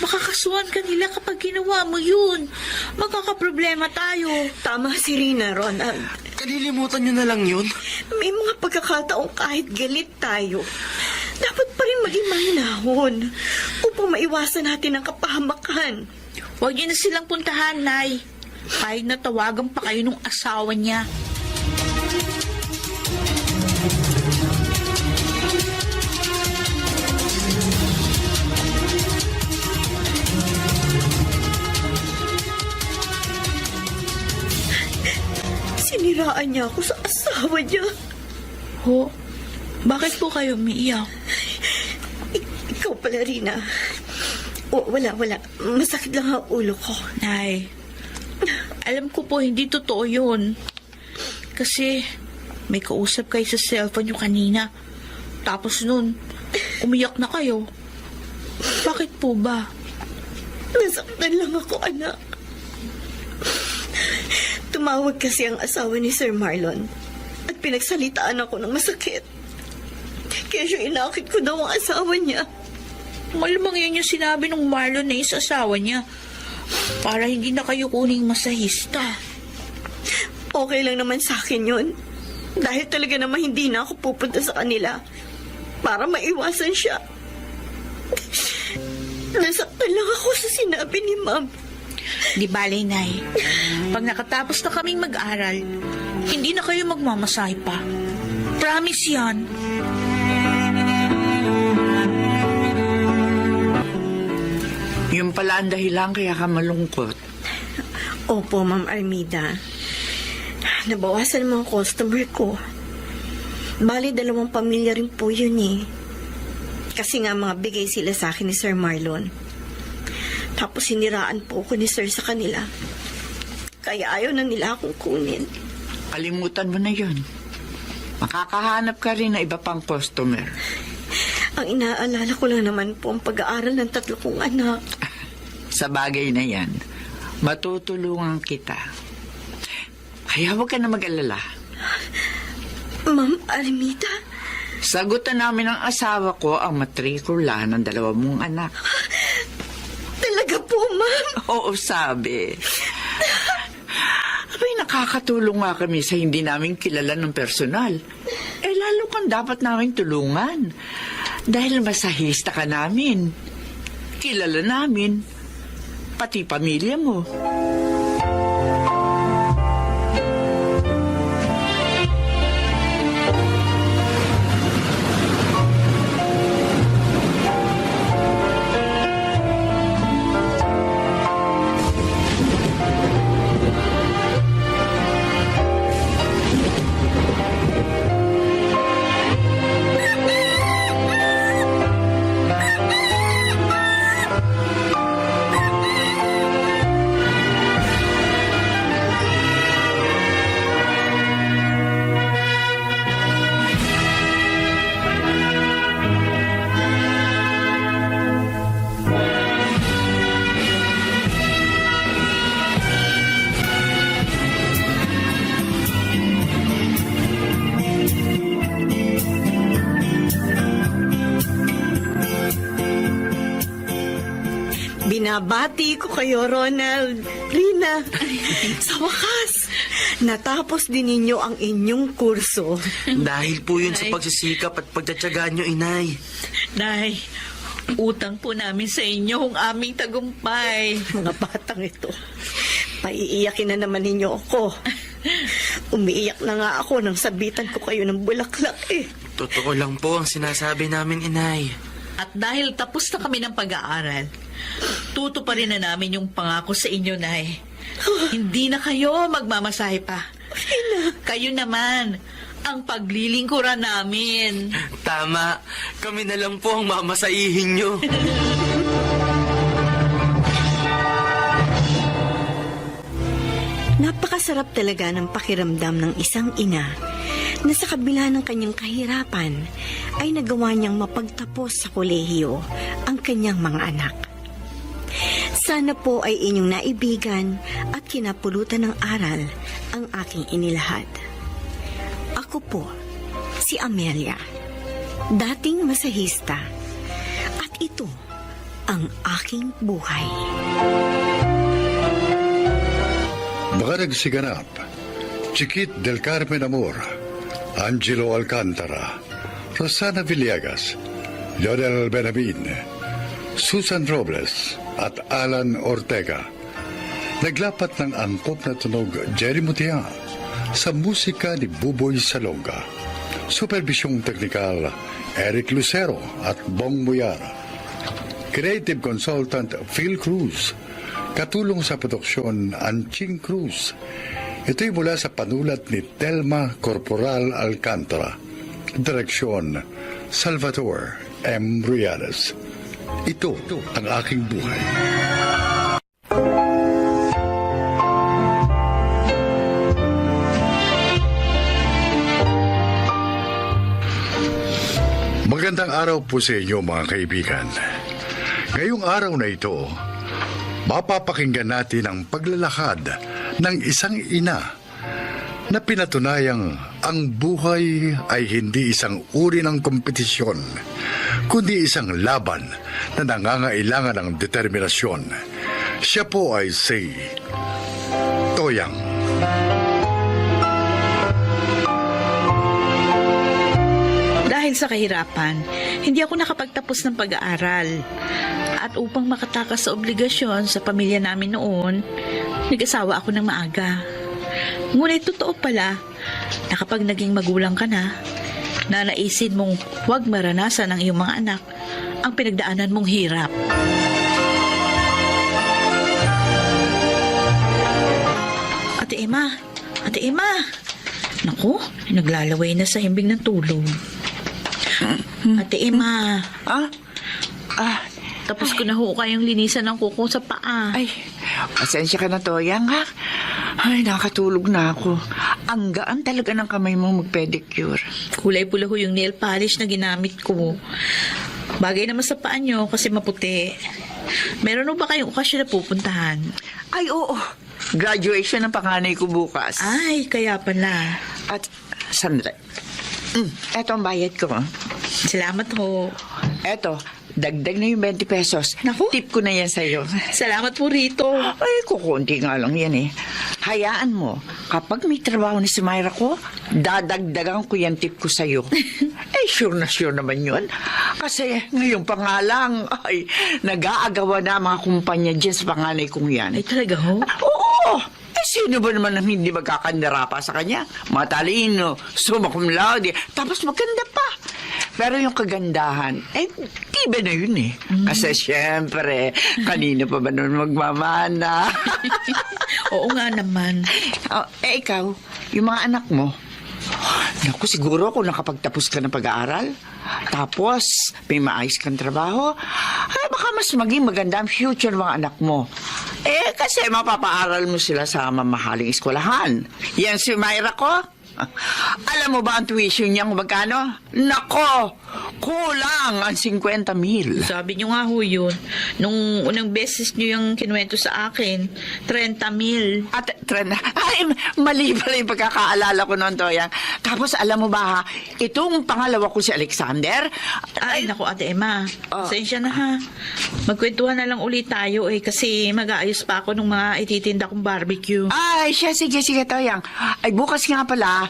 Makakasuhan ka nila kapag ginawa mo yun. Magkakaproblema tayo. Tama si Rina, Ronald. Kalilimutan niyo na lang yun. May mga pagkakataong kahit galit tayo, dapat pa rin maging mahinahon upang maiwasan natin ang kapahamakan. Huwag niyo na silang puntahan, Nay. Kahit natawagan pa kayo ng asawa niya. Siniraan niya ako sa asawa niya. Ho, bakit po kayo umiiyak? Ikaw pala, Rina. Wala. Masakit lang ang ulo ko. Nay, Alam ko po, hindi totoo yun. Kasi may kausap kayo sa cellphone nyo kanina. Tapos nun, umiyak na kayo. Bakit po ba? Nasaktan lang ako, anak. Tumawag kasi ang asawa ni Sir Marlon at pinagsalitaan ako ng masakit. Kaya siya inakit ko daw ang asawa niya. Malamang yun yung sinabi ng Marlon na sa asawa niya. Para hindi na kayo kuning masahista. Okay lang naman sa akin yun. Dahil talaga naman hindi na ako pupunta sa kanila para maiwasan siya. Nasaktan lang ako sa sinabi ni Ma'am. Di bale, Nay. Pag nakatapos na kaming mag-aral, hindi na kayo magmamasahe pa. Promise yan. Yung pala ang dahilan kaya ka malungkot. Opo, Ma'am Armida. Nabawasan ang mga customer ko. Bali, 2 pamilya rin po yun eh. Kasi nga mga bigay sila sa akin ni Sir Marlon. Tapos siniraan po ako ni Sir sa kanila. Kaya ayaw na nila akong kunin. Kalimutan mo na yun. Makakahanap ka rin ng iba pang customer. Ang inaalala ko lang naman po ang pag-aaral ng 3 kong anak. Sa bagay na yan, matutulungan kita. Kaya huwag ka na mag-alala. Ma'am Armida? Sagutan namin ng asawa ko ang matrikula ng 2 mong anak. Talaga po, Ma'am? Oo, sabi. Abay, nakakatulong nga kami sa hindi namin kilala ng personal. Lalo kang dapat namin tulungan. Dahil masahista ka namin. Kilala namin. Pati pamilya mo. Binabati ko kayo, Ronald. Rina, sa wakas, natapos din ninyo ang inyong kurso. Dahil po yun sa pagsisikap at pagtatsagaan nyo, Inay. Nay, utang po namin sa inyo ang aming tagumpay. Mga batang ito, paiiyakin na naman ninyo ako. Umiiyak na nga ako nang sabitan ko kayo ng bulaklak eh. Totoo lang po ang sinasabi namin, Inay. At dahil tapos na kami ng pag-aaral, tutuparin na namin yung pangako sa inyo, Nay. Hindi na kayo magmamasahe pa. Kayo naman ang paglilingkuran namin. Tama. Kami na lang po ang mamasahihin nyo. Napakasarap talaga ng pakiramdam ng isang ina na sa kabila ng kanyang kahirapan ay nagawa niyang mapagtapos sa kolehiyo ang kanyang mga anak. Sana po ay inyong naibigan at kinapulutan ng aral ang aking inilahad. Ako po, si Amelia, dating masahista, at ito ang aking buhay. Mga nagsiganap, Chiquit del Carmen Amor, Angelo Alcantara, Rosana Villegas, Lionel Benamin, Susan Robles at Alan Ortega. Naglapat ng angkop na tunog Jerry Mutia sa musika ni Buboy Salonga. Supervisyong teknikal Eric Lucero at Bong Muyara. Creative Consultant Phil Cruz. Katulong sa produksyon Anching Cruz. Ito'y mula sa panulat ni Telma Corporal Alcantara. Direksyon Salvador M. Riales. Ito ang aking buhay. Magandang araw po sa inyo mga kaibigan. Ngayong araw na ito, mapapakinggan natin ang paglalakad ng isang ina na pinatunayang ang buhay ay hindi isang uri ng kompetisyon, kundi isang laban na nangangailangan ng determinasyon. Siya po ay si Toyang. Dahil sa kahirapan, hindi ako nakapagtapos ng pag-aaral. At upang makatakas sa obligasyon sa pamilya namin noon, nag-asawa ako ng maaga. Ngunit totoo pala na kapag naging magulang ka na, nanaisin mong huwag maranasan ng iyong mga anak ang pinagdaanan mong hirap. Ate Emma! Naku, naglalaway na sa himbing ng tulog. Ate Emma! Tapos ko na ho kayong linisan ng kuko sa paa. Ay, pasensya ka na, Toyang, ha? Ay, nakatulog na ako. Ang gaan talaga ng kamay mo mag-pedicure. Kulay pula ho yung nail polish na ginamit ko. Bagay naman sa paa nyo kasi maputi. Meron ho ba kayong okasyon na pupuntahan? Ay, oo. Graduation ng panganay ko bukas. Ay, kaya pala. At, sandali. Eto ang bayad ko. Salamat ho. Eto, dagdag na yung 20 pesos. Naku. Tip ko na yan sa'yo. Salamat po rito. Ay, kukunti nga lang yan eh. Hayaan mo, kapag may trabaho na si Myra ko, dadagdagan ko yan tip ko sa'yo. Sure na sure naman yun. Kasi ngayon pa nga lang, ay, nag-aagawa na mga kumpanya dyan sa panganay kong yan. Ay, talaga ho? Oo! Sino ba naman ang hindi magkakandara pa sa kanya? Matalino, summa cum laude, tapos maganda pa. Pero yung kagandahan, tiba na yun eh. Kasi syempre, kanina pa ba nun magmamana? Oo nga naman. Ikaw, yung mga anak mo, naku, siguro kung nakapagtapos ka ng pag-aaral, tapos may maayos kang trabaho, ay baka mas maging maganda ang future ng mga anak mo. Kasi mapapaaral mo sila sa mamahaling eskwelahan. Yan si Myra ko. Alam mo ba ang tuition niya kung magkano? Nako! Kulang ang 50,000. Sabi niyo nga ho yun. Nung unang beses niyo yung kinuwento sa akin, 30,000. At mali pala yung pagkakaalala ko noon, Toyang. Tapos alam mo ba ha, itong pangalawa ko si Alexander. Ay, naku, Ate Emma. Pasensya na ha. Magkwentuhan na lang ulit tayo kasi mag-aayos pa ako ng mga ititinda kong barbecue. Ay, sige, Toyang. Ay, bukas nga pala,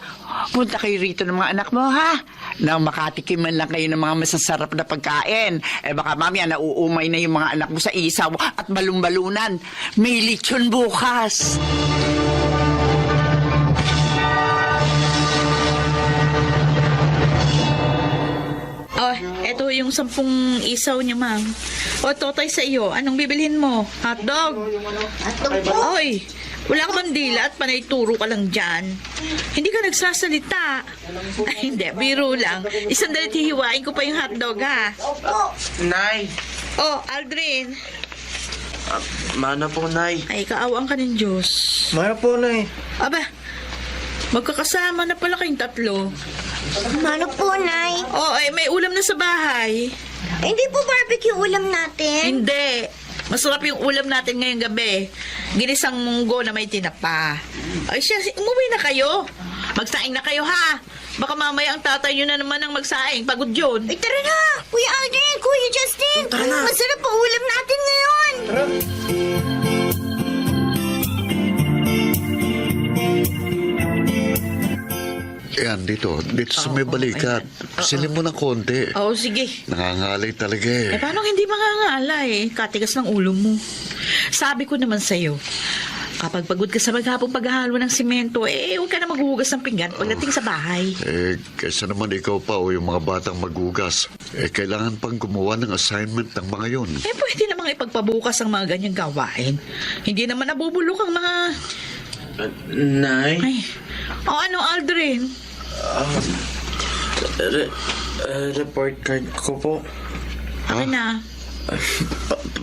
punta kayo rito ng mga anak mo, ha? Nang makatikim man lang kayo ng mga masasarap na pagkain. Baka mamaya nauumay na yung mga anak mo sa isaw at balumbalunan. May lechon bukas. Eto yung 10 isaw niya, ma'am. Totoy sa iyo, anong bibilhin mo? Hotdog? Hotdog po. Oy, wala ka bang dila at panay turo ka lang dyan? Hindi ka nagsasalita. Ay, hindi, biro lang. Isang dalit hihiwain ko pa yung hotdog, ha? Nay! Aldrin. Mana po, Nay. Ay, kaawang ka ng Diyos. Mana po, Nay. Aba, magkakasama na pala kayong tatlo. Mano po, Nay? May ulam na sa bahay. Hindi po barbecue ulam natin. Hindi. Masarap yung ulam natin ngayong gabi. Ginisang munggo na may tinapa. Ay siya, umuwi na kayo. Magsaing na kayo, ha? Baka mamaya ang tatay nyo na naman ang magsaing. Pagod yun. Ay, tara na! Kuya Aldrin, Kuya Justin! Masarap po ulam natin ngayon! Tara! Yan, dito sa may balikat. Silin mo ng konti. Sige. Nangangalay talaga eh. Paano hindi mangangalay? Katigas ng ulo mo. Sabi ko naman sa'yo, kapag pagod ka sa maghapong paghahalo ng simento, huwag ka na maghuhugas ng pinggan pagdating sa bahay. Kaysa naman ikaw pa o yung mga batang magugas. Kailangan pang gumawa ng assignment ng mga yun. Pwede namang ipagpabukas ang mga ganyang gawain. Hindi naman nabubulok ang mga... Nay? Ay, ano, Aldrin? Report card ko po. Akin na.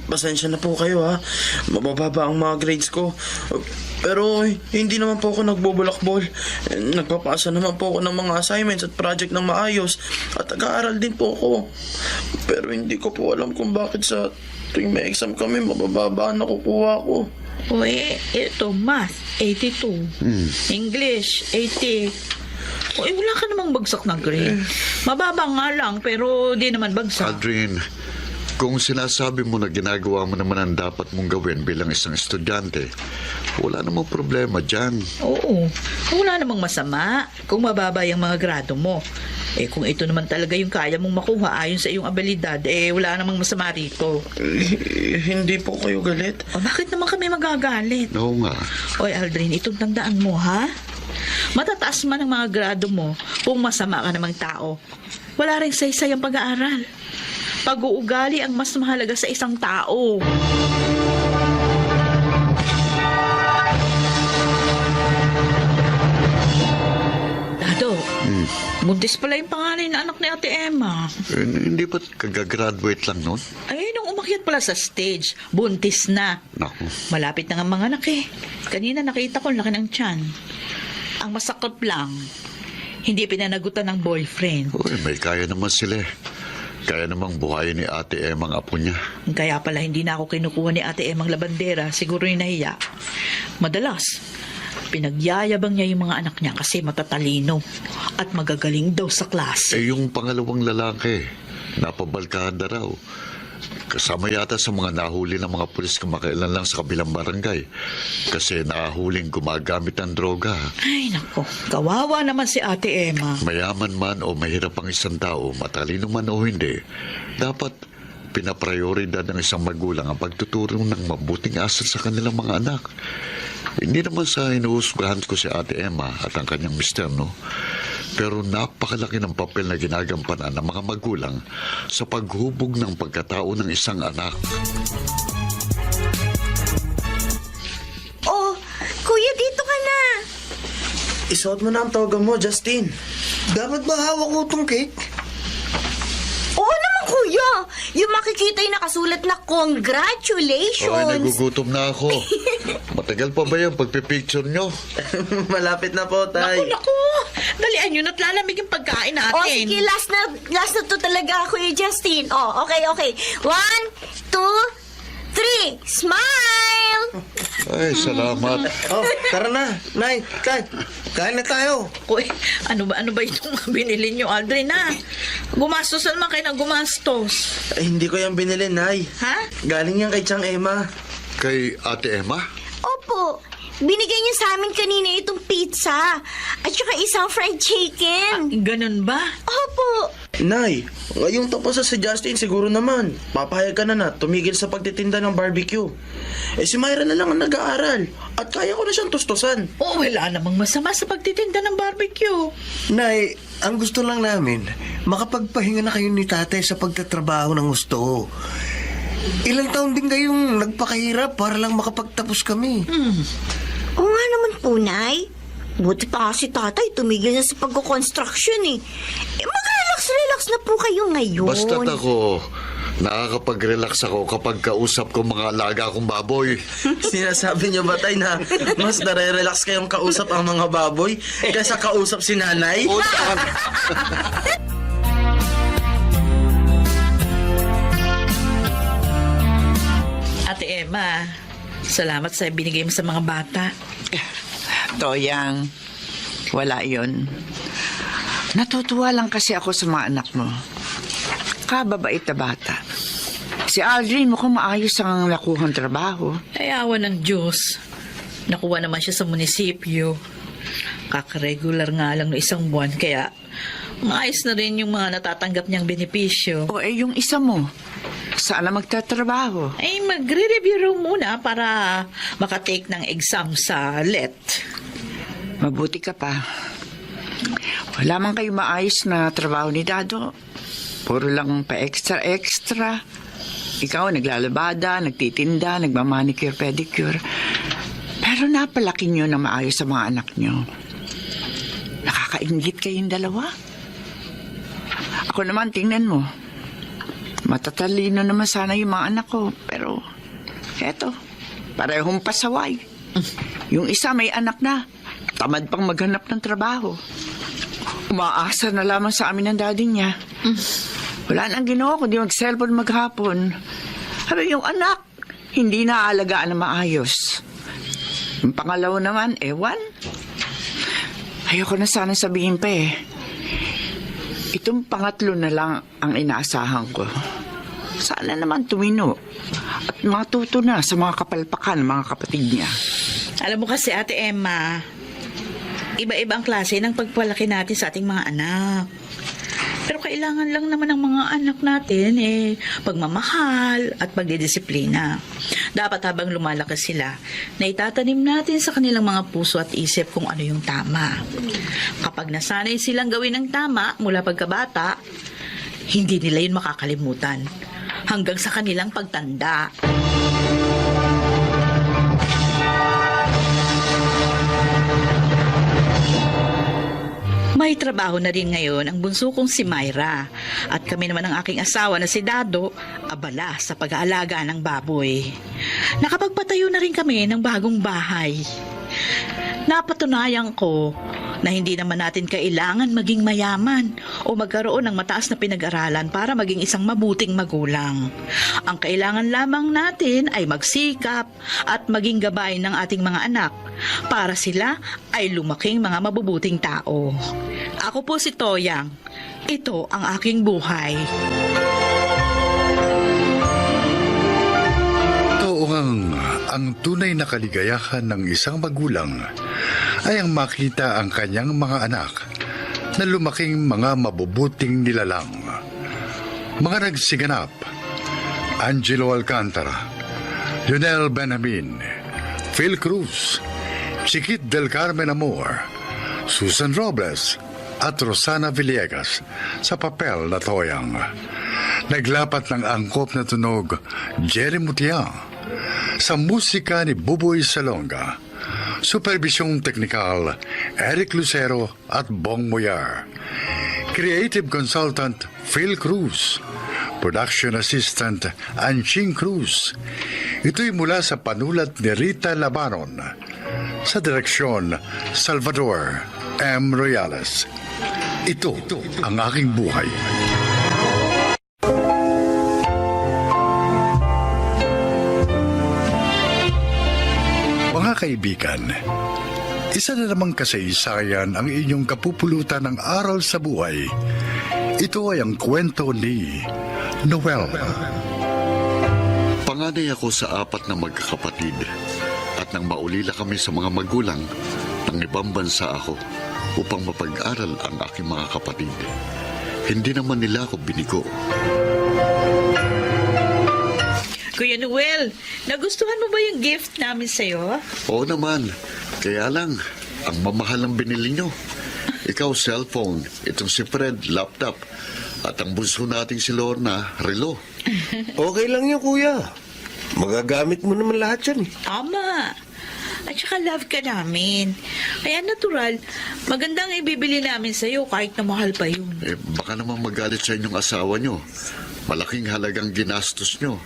Pasensya na po kayo, ha. Mabababa ang mga grades ko. Pero hindi naman po ako nagbubulakbol. Nagpapasa naman po ako ng mga assignments at project ng maayos. At nag-aaral din po ako. Pero hindi ko po alam kung bakit sa tuwing may exam kami, mabababa ang nakukuha ko. O ito, math, 82. English, 80. Wala ka namang bagsak na grade. Mababa nga lang, pero di naman bagsak. Aldrin, kung sinasabi mo na ginagawa mo naman ang dapat mong gawin bilang isang estudyante, wala namang problema dyan. Oo, wala namang masama kung mababa yung mga grado mo. Kung ito naman talaga yung kaya mong makuha ayon sa iyong abilidad, wala namang masama rito. Hindi po kayo galit. Bakit naman kami magagalit? Oo nga. Oy, Aldrin, itong tandaan mo, ha? Matataas man ang mga grado mo kung masama ka namang tao. Wala rin saysay ang pag-aaral. Pag-uugali ang mas mahalaga sa isang tao. Dado, buntis pala yung panganay na anak ni Ate Emma. Hindi ba kagagraduate lang nun? Ay, nung umakyat pala sa stage, buntis na. Naku. Malapit na nga mga anak eh. Kanina nakita ko laki ng tiyan. Ang masakot lang, hindi pinanagutan ng boyfriend. Uy, may kaya naman sila. Kaya namang buhayin ni Ate Emma ang apo niya. Kaya pala hindi na ako kinukuha ni Ate Emang labandera, siguro yung nahiya. Madalas, pinagyayabang niya yung mga anak niya kasi matatalino at magagaling daw sa klase. Yung pangalawang lalaki, napabalkahan na raw. Kasama yata sa mga nahuli ng mga pulis kamakailan lang sa kabilang barangay. Kasi nahuling gumagamit ng droga. Ay, nako. Kawawa naman si Ate Emma. Mayaman man o mahirap ang isang tao, matalino man o hindi, dapat pinaprioridad ng isang magulang ang pagtuturo ng mabuting asal sa kanilang mga anak. Hindi naman sa inuusgahan ko si Ate Emma at ang kanyang mister, no? Pero napakalaki ng papel na ginagampanan ng mga magulang sa paghubog ng pagkatao ng isang anak. Oh, kuya, dito ka na. Isuot mo na ang toga mo, Justin. Dapat ba hawak ko itong cake? Oo naman, kuya. Yung makikita yung nakasulat na congratulations. Ay, nagugutom na ako. Matagal pa ba yung pagpipicture nyo? Malapit na po, Tay. Naku! Dalian yun at lalamig yung pagkain natin. Oh, sige, last na to talaga, Kuya Justin. Oh, okay. 1, 2, 3. Smile! Ay, salamat. Oh, tara na. Nay, kain na tayo. Uy, ano ba itong mga binili nyo, Aldrin, ha? Gumastos na naman kayo ng gumastos. Hindi ko yan binili, Nay. Ha? Galing yan kay Chang Emma. Kay Ate Emma? Opo, binigay niya sa amin kanina itong pizza at saka isang fried chicken. Ganun ba? Opo. Nay, ngayong tapos si Justin siguro naman. Papayag ka na tumigil sa pagtitinda ng barbecue. Si Myra na lang ang nag-aaral. At kaya ko na siyang tustusan. Oo, wala namang masama sa pagtitinda ng barbecue. Nay, ang gusto lang namin, makapagpahinga na kayo ni tatay sa pagtatrabaho ng gusto. Ilang taon din kayong nagpakahirap para lang makapagtapos kami. Oo nga naman po, Nay. Buti pa kasi tatay tumigil na sa pagkukonstruction eh. Mag-relax na po kayo ngayon. Basta't ako, nakakapag-relax ako kapag kausap ko mga alaga kong baboy. Sinasabi niyo ba, Tay, na mas nare-relax kayong kausap ang mga baboy kaysa kausap si nanay? Ate Emma, salamat sa binigay mo sa mga bata. Toyang, wala yon. Natutuwa lang kasi ako sa mga anak mo. Kababait na bata. Si Aldrin mukhang maayos ang nakuhang trabaho. Ay, awa ng Diyos. Nakuha naman siya sa munisipyo. Kakaregular nga lang no isang buwan, kaya maayos na rin yung mga natatanggap niyang benepisyo. O yung isa mo, saan na magtatrabaho? Ay, magre-review raw muna para makatake ng exam sa LET. Mabuti ka pa. Wala man kayo maayos na trabaho ni Dado. Puro lang pa-extra. Ikaw, naglalabada, nagtitinda, nagmamanicure, pedicure. Pero napalaki nyo na maayos sa mga anak nyo. Nakakaingit kayong dalawa. Ako naman, tingnan mo. Matatalino naman sana yung mga anak ko. Pero, eto, parehong pasaway. Yung isa may anak na, tamad pang maghanap ng trabaho. Umaasa na lamang sa amin ng daddy niya. Wala nang ginawa kundi mag-cellphone maghapon. Sabi yung anak, hindi naaalagaan na maayos. Yung pangalawa naman, ewan. Ayoko na sana sabihin pa eh. Itong pangatlo na lang ang inaasahan ko. Sana naman tumino at matuto na sa mga kapalpakan ng mga kapatid niya. Alam mo kasi, Ate Emma, iba-iba ang klase ng pagpalaki natin sa ating mga anak. Pero kailangan lang naman ng mga anak natin pagmamahal at pagdidisiplina. Dapat habang lumalaki sila, na itatanim natin sa kanilang mga puso at isip kung ano yung tama. Kapag nasanay silang gawin ang tama mula pagkabata, hindi nila yun makakalimutan hanggang sa kanilang pagtanda. May trabaho na rin ngayon ang bunso kong si Myra at kami naman ang aking asawa na si Dado abala sa pag-aalaga ng baboy. Nakapagpatayo na rin kami ng bagong bahay. Napatunayan ko na hindi naman natin kailangan maging mayaman o magkaroon ng mataas na pinag-aralan para maging isang mabuting magulang. Ang kailangan lamang natin ay magsikap at maging gabay ng ating mga anak para sila ay lumaking mga mabubuting tao. Ako po si Toyang. Ito ang aking buhay. Ang tunay na kaligayahan ng isang magulang ay ang makita ang kanyang mga anak na lumaking mga mabubuting nilalang. Mga nagsiganap: Angelo Alcantara, Lionel Benjamin, Phil Cruz, Chiquit del Carmen Amor, Susan Robles at Rosana Villegas sa papel na Toyang. Naglapat ng angkop na tunog Jerry Mutiang, sa musika ni Buboy Salonga, supervisyong teknikal Eric Lucero at Bong Moyar, creative consultant Phil Cruz, production assistant Anching Cruz. Ito'y mula sa panulat ni Rita Labaron, sa direksyon Salvador M. Royales. Ito ang aking buhay. Mga kaibigan, isa na namang kasaysayan ang inyong kapupulutan ng aral sa buhay. Ito ay ang kwento ni Noel. Panganay ako sa 4 na magkakapatid at nang maulila kami sa mga magulang, nang ibang bansa ako upang mapag-aral ang aking mga kapatid. Hindi naman nila ako binigo. Kuya Noel, nagustuhan mo ba yung gift namin sa'yo? Oo naman, kaya lang, ang mamahal ang binili nyo. Ikaw, cellphone, itong si Fred, laptop, at ang bunso nating si Lorna, relo. Okay lang yun, kuya. Magagamit mo naman lahat yan. Tama. At saka love ka namin. Kaya natural, magandang ibibili namin sa'yo kahit na mahal pa yun. Baka naman magalit sa inyong asawa nyo. Malaking halagang ginastos nyo.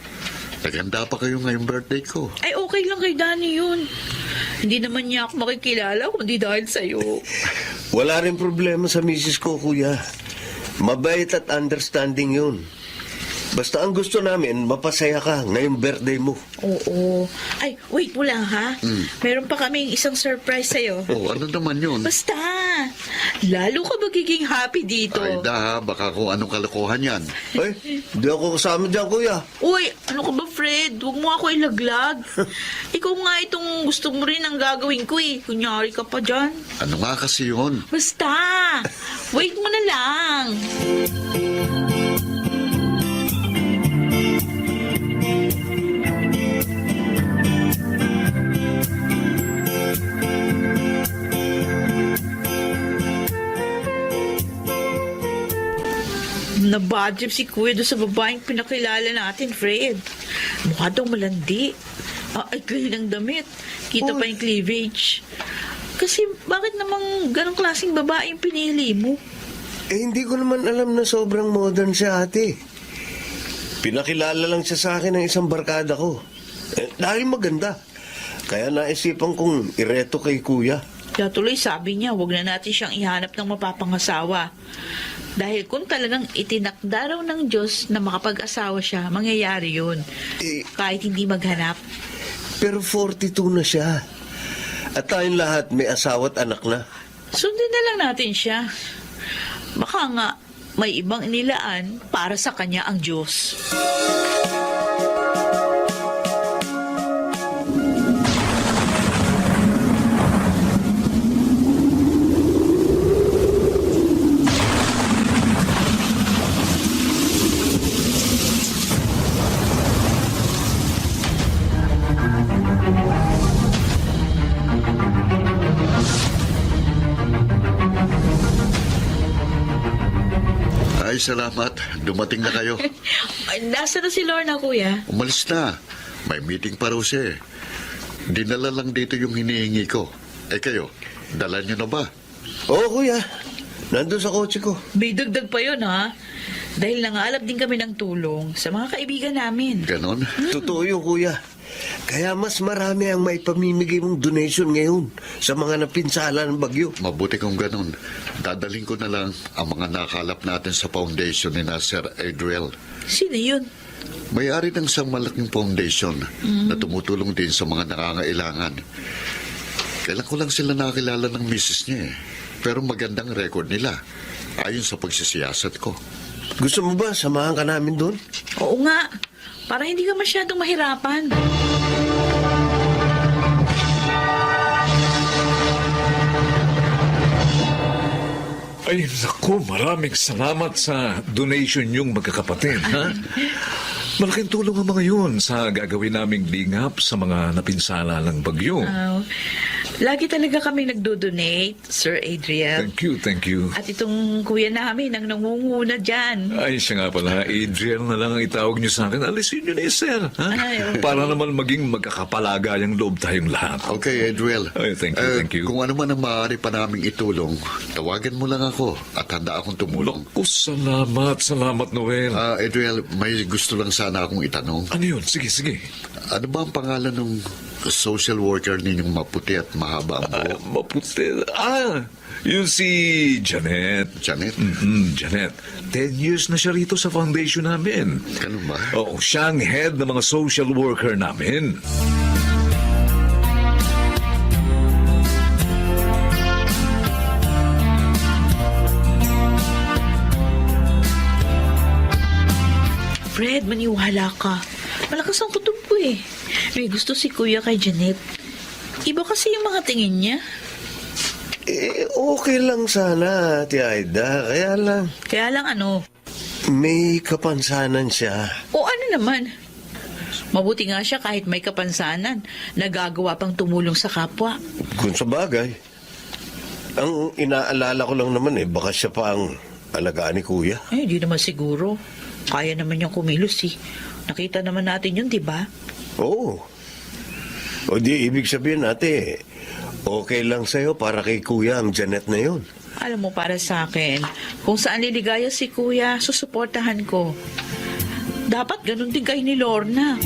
Naganda pa kayo ngayong birthday ko. Ay, okay lang kay Danny yun. Hindi naman niya ako makikilala kundi dahil sa'yo. Wala rin problema sa misis ko, kuya. Mabait at understanding yun. Basta ang gusto namin, mapasaya ka ngayong birthday mo. Oo. Ay, wait mo lang ha. Meron pa kaming isang surprise sa'yo. Ano naman yun? Basta, lalo ka magiging happy dito. Ay, baka kung anong kalokohan yan. Ay, di ako kasama dyan, kuya. Uy, ano ka ba, Fred? Huwag mo ako ilaglag. Ikaw nga itong gusto mo rin ang gagawin ko eh. Kunyari ka pa dyan. Ano nga kasi yun? Basta, wait mo na lang. Nabadjip si Kuya doon sa babaeng pinakilala natin, Fred. Mukha daw malandi. Ay, clean ng damit. Kita pa yung cleavage. Kasi bakit namang ganong klaseng babae yung pinili mo? Hindi ko naman alam na sobrang modern siya, ate. Pinakilala lang siya sa akin ng isang barkada ko. Dahil maganda. Kaya naisipan kong ireto kay kuya. Kaya tuloy sabi niya, wag na natin siyang ihanap ng mapapangasawa. Dahil kung talagang itinakda raw ng Diyos na makapag-asawa siya, mangyayari yun. Eh, Kahit hindi maghanap. pero 42 na siya. At tayong lahat may asawa at anak na. Sundin na lang natin siya. Baka nga, may ibang inilaan para sa kanya ang Diyos. Ay, salamat. Dumating na kayo. Ay, nasa na si Lorna, kuya? Umalis na. May meeting pa raw siya eh. Dinala lang dito yung hinihingi ko. Eh kayo, dala niyo na ba? Oo, kuya. Nandun sa kotse ko. May dagdag pa yun, ha? Dahil nangalap din kami ng tulong sa mga kaibigan namin. Ganon? Totoo yun, kuya. Kaya mas marami ang may pamimigay mong donation ngayon sa mga napinsala ng bagyo. Mabuti kung ganon. Dadaling ko na lang ang mga nakalap natin sa foundation ni Sir Adriel. Sino yun? May-ari ng isang malaking foundation na tumutulong din sa mga nangangailangan. Kailan ko lang sila nakakilala ng misis niya eh. Pero magandang record nila ayon sa pagsisiyasat ko. Gusto mo ba samahan ka namin doon? Oo nga. Para hindi ka masyadong mahirapan. Ay, naku, maraming salamat sa donation yung magkakapatid, ha? Malaking tulong ang mga yun sa gagawin naming lingap sa mga napinsala ng bagyo. Lagi talaga kami nagdo-donate, Sir Adriel. Thank you. At itong kuya namin ang nangunguna dyan. Ay, siya nga pala, Adriel na lang ang itawag niyo sa akin. Alisin niyo na yung sir, ha? Ay, okay. Para naman maging magkakapalagayang loob tayong lahat. Okay, Adriel. Ay, thank you. Kung ano man ang maaari pa naming itulong, tawagan mo lang ako at handa akong tumulong. Naku, salamat, Noel. Adriel, may gusto lang sana akong itanong. Ano yun? Sige. Ano ba ang pangalan ng social worker ninyong maputi at mahaba ang buhok? Maputi. Yun si Janet. Janet? Janet. 10 years na siya rito sa foundation namin. Ganun ba? Oo, siya ang head ng mga social worker namin. Fred, maniwala ka. Malakas ang kutob ko eh. May gusto si kuya kay Janet. Iba kasi yung mga tingin niya. Okay lang sana, Ate Aida. Kaya lang ano? May kapansanan siya. O ano naman? Mabuti nga siya kahit may kapansanan. Nagagawa pang tumulong sa kapwa. Kung sa bagay. Ang inaalala ko lang naman baka siya pa ang alagaan ni kuya. Hindi naman siguro. Kaya naman niyang kumilos eh. Nakita naman natin yun, di ba? Oo. O di ibig sabihin okay lang sa'yo para kay kuya ang Janet na yun. Alam mo, para sa akin, kung saan liligaya si kuya, susuportahan ko. Dapat ganun din kayo ni Lorna.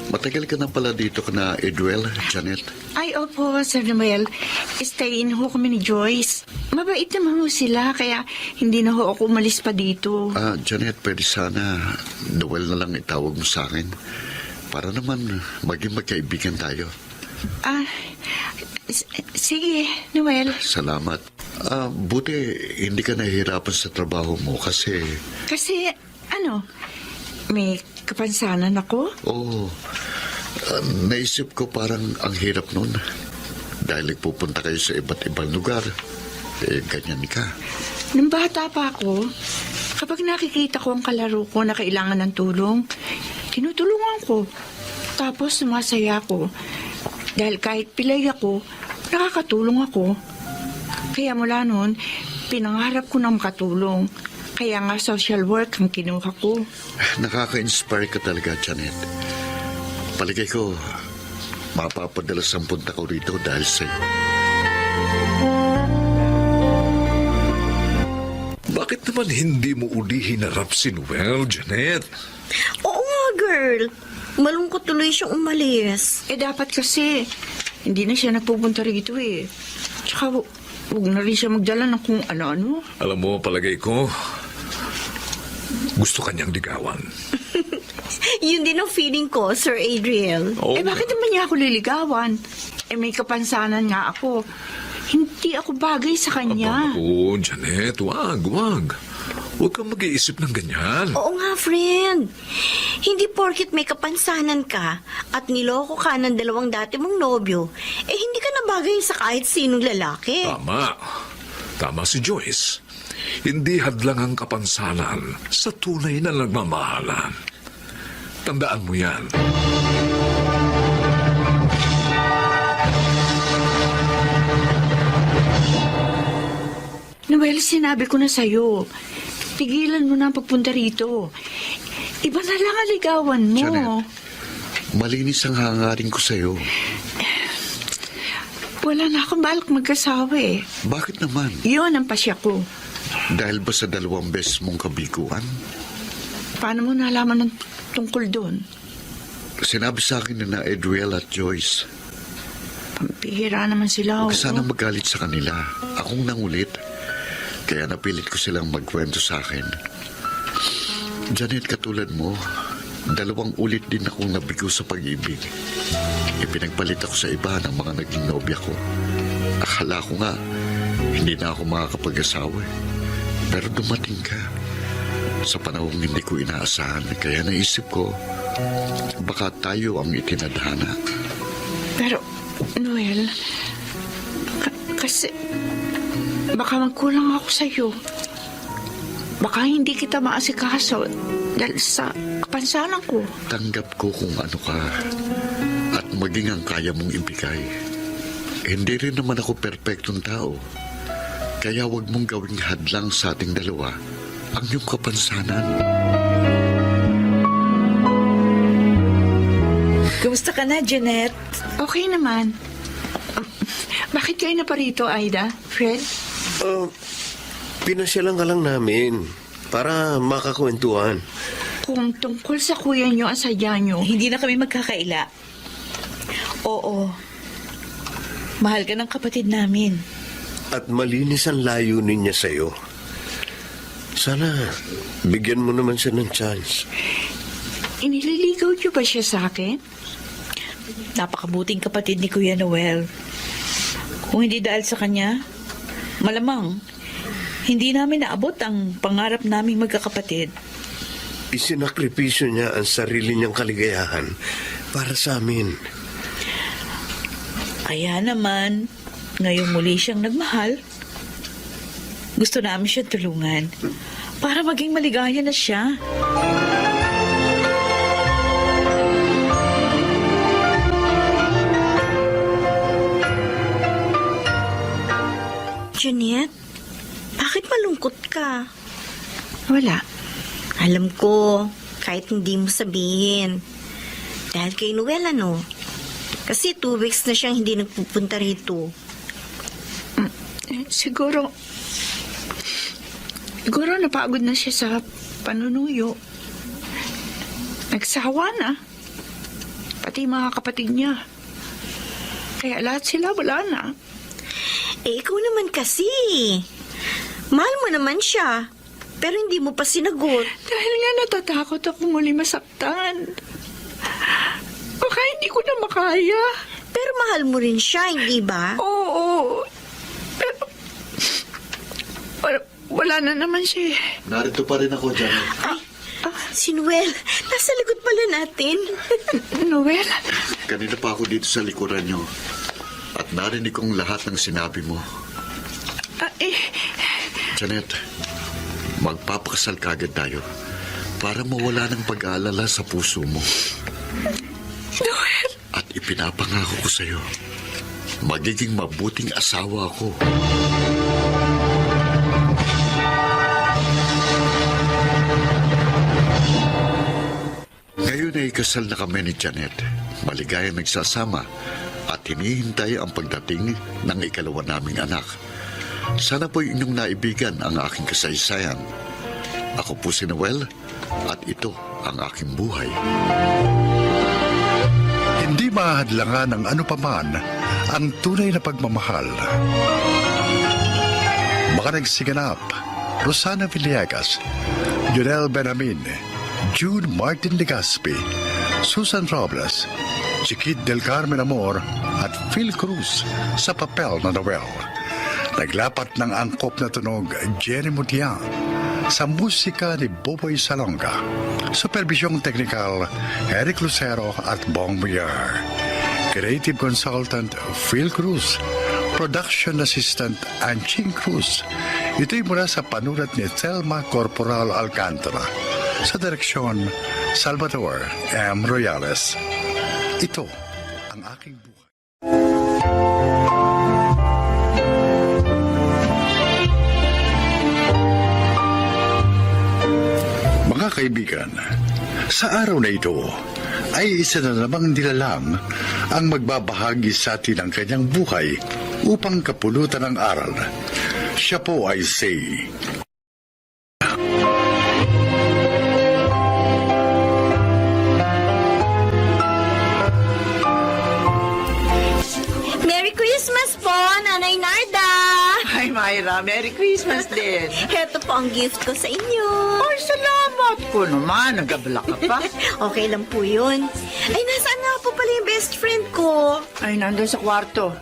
Matagal ka na pala dito na Adriel, Janet. Ay, opo, Sir Noel. Stay in ho kami ni Joyce. Mabait naman ho sila, kaya hindi na ho ako umalis pa dito. Janet, pwede sana Noel na lang itawag mo sa akin. Para naman maging magkaibigan tayo. Sige, Noel. Salamat. Buti hindi ka nahihirapan sa trabaho mo kasi... Kasi, may kapansanan ako? Oo. Naisip ko parang ang hirap nun. Dahil nagpupunta kayo sa iba't ibang lugar. Ganyan ka. Nung bata pa ako, kapag nakikita ko ang kalaro ko na kailangan ng tulong, tinutulungan ko. Tapos sumasaya ako. Dahil kahit pilay ako, nakakatulong ako. Kaya mula noon, pinangarap ko na makatulong. Kaya nga social work ang kinuha ko. Nakaka-inspire ka talaga, Janet. Palagay ko, mapapadala 10 ako rito dahil sa'yo. Bakit naman hindi mo uli hinarap si Noel, Janet? Oo nga, girl. Malungkot tuloy siyang umalis. Dapat kasi, hindi na siya nagpupunta rito eh. Tsaka, huwag na rin siya magdala ng kung ano-ano. Alam mo, palagay ko, gusto kanyang ligawan. Yun din ang feeling ko, Sir Adriel. Oh, Bakit naman niya ako liligawan? May kapansanan nga ako. Hindi ako bagay sa kanya. Aba, Janet, wag. Huwag kang mag-iisip ng ganyan. Oo nga, friend. Hindi porkit may kapansanan ka at niloko ka ng 2 dati mong nobyo, hindi ka na bagay sa kahit sinong lalaki. Tama si Joyce. Hindi hadlang ang kapansanan sa tunay na nagmamahalan. Tandaan mo yan. Noel, sinabi ko na sa'yo. Tigilan mo na ang pagpunta rito. Iba na lang ang ligawan mo. Janet, malinis ang hangarin ko sa'yo. Wala na akong balak mag-asawa eh. Bakit naman? Yun ang pasya ko. Dahil ba sa 2 beses mong kabiguan? Paano mo nalaman ng tungkol doon? Sinabi sa akin na Adriel at Joyce. Pampihira naman sila. Huwag sana magalit sa kanila. Akong nangulit. Kaya napilit ko silang magkwento sa akin. Janet, katulad mo, 2 ulit din akong nabigo sa pag-ibig. Ipinagpalit ako sa iba ng mga naging nobya ko. Akala ko nga, hindi na ako makakapag-asawa. Pero dumating ka. Sa panahong hindi ko inaasahan, kaya naisip ko, baka tayo ang itinadhana. Pero, Noel, kasi baka magkulang ako sa'yo. Baka hindi kita maasikaso dahil sa kapansanan ko. Tanggap ko kung ano ka at maging ang kaya mong ibigay. Hindi rin naman ako perpektong tao. Kaya wag mong gawing hadlang sa ating dalawa ang iyong kapansanan. Kumusta ka na, Janet? Okay naman. Bakit kayo na pa rito, Aida? Fred? Pinasyalan ka lang namin para makakwentuhan. Kung tungkol sa kuya niyo ang sadya niyo, Hindi na kami magkakaila. Oo. Mahal ka ng kapatid namin. At malinis ang layunin niya sa'yo. Sana bigyan mo naman siya ng chance. inililigaw niyo ba siya sa akin? Napakabuting kapatid ni Kuya Noel. Kung hindi dahil sa kanya, malamang hindi namin naabot ang pangarap naming magkakapatid. Isinakripisyo niya ang sarili niyang kaligayahan para sa amin. Kaya naman, ngayong muli siyang nagmahal, gusto namin siya tulungan para maging maligaya na siya. Janet, bakit malungkot ka? Wala. Alam ko, kahit hindi mo sabihin. Dahil kay Noel, ano? Kasi 2 weeks na siyang hindi nagpupunta rito. Siguro napagod na siya sa panunuyo. Nagsawa na. Pati mga kapatid niya. Kaya lahat sila wala na. Ikaw naman kasi. Mahal mo naman siya. Pero hindi mo pa sinagot. Dahil nga natatakot ako muli masaktan. Baka hindi ko na makaya. Pero mahal mo rin siya, hindi ba? Oo. Pero wala na naman siya. Narito pa rin ako, Janet. Si Noel, nasa likod pala natin. Noel? Kanina pa ako dito sa likuran niyo. At narinig kong lahat ng sinabi mo. Janet, magpapakasal kagad tayo para mawala ng pag-aalala sa puso mo. Noel? At ipinapangako ko sa'yo, magiging mabuting asawa ako. Ngayon ay kasal na kami ni Janet. Maligayang nagsasama at hinihintay ang pagdating ng ikalawa naming anak. Sana po inyong naibigan ang aking kasaysayan. Ako po si Noel at ito ang aking buhay. Hindi mahadlangan ng ano paman ang tunay na pagmamahal. Mga nagsiganap, Rosana Villegas, Junel Benamin, June Martin Legaspi, Susan Robles, Chiquit del Carmen Amor at Phil Cruz sa papel na Noel. Naglapat ng angkop na tunog Jenny Mutiang sa musika ni Boboy Salonga. Supervisyong teknikal Eric Lucero at Bong Villar. Creative Consultant Phil Cruz. Production Assistant Anching Cruz. Ito'y mula sa panulat ni Thelma Corporal Alcantara. Sa direksyon, Salvador M. Royales. Ito ang aking buhay. Mga kaibigan, sa araw na ito ay isa na namang nilalang ang magbabahagi sa atin ng kanyang buhay upang kapulutan ng aral. Siya po ay si Merry Christmas po, Nanay Narda! Ay, Myra, Merry Christmas din. Heto po ang gift ko sa inyo. Ay, salamat ko naman. Nagabala ka pa. Okay lang po yun. Ay, nasaan nga po pala yung best friend ko? Ay, nandun sa kwarto.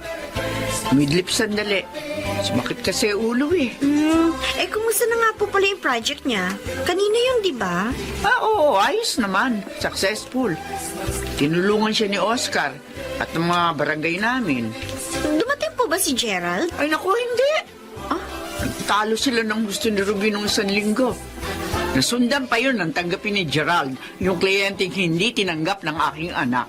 Midlip sandali. Sumakit kasi ulo eh. Kumusta na nga po pala yung project niya? Kanina yun, di ba? Oo, ayos naman. Successful. Tinulungan siya ni Oscar at ng mga barangay namin. Dumating po ba si Gerald? Ay, naku, hindi. Nagtalo sila ng gusto ni Ruby nung isang linggo. Nasundan pa yun ang tanggapin ni Gerald, yung kliyenteng hindi tinanggap ng aking anak.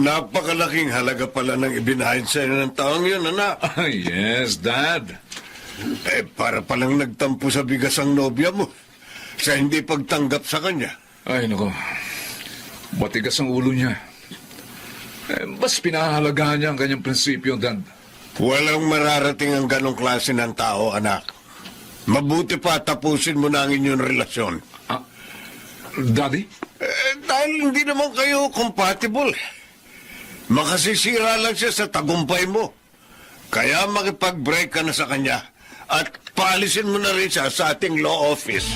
Napakalaking halaga pala ng ibinahid sa'yo ng taong yun, anak. Yes, Dad. Para palang nagtampo sa bigas ang nobya mo sa hindi pagtanggap sa kanya. Ay, nako. Matigas ang ulo niya. Bas pinahahalagahan niya ang kanyang prinsipyo, Dad. Walang mararating ang ganong klase ng tao, anak. Mabuti pa tapusin mo na ang inyong relasyon. Daddy? Dahil hindi naman kayo compatible. Makasisira lang siya sa tagumpay mo. Kaya makipag-break ka na sa kanya at paalisin mo na rin siya sa ating law office.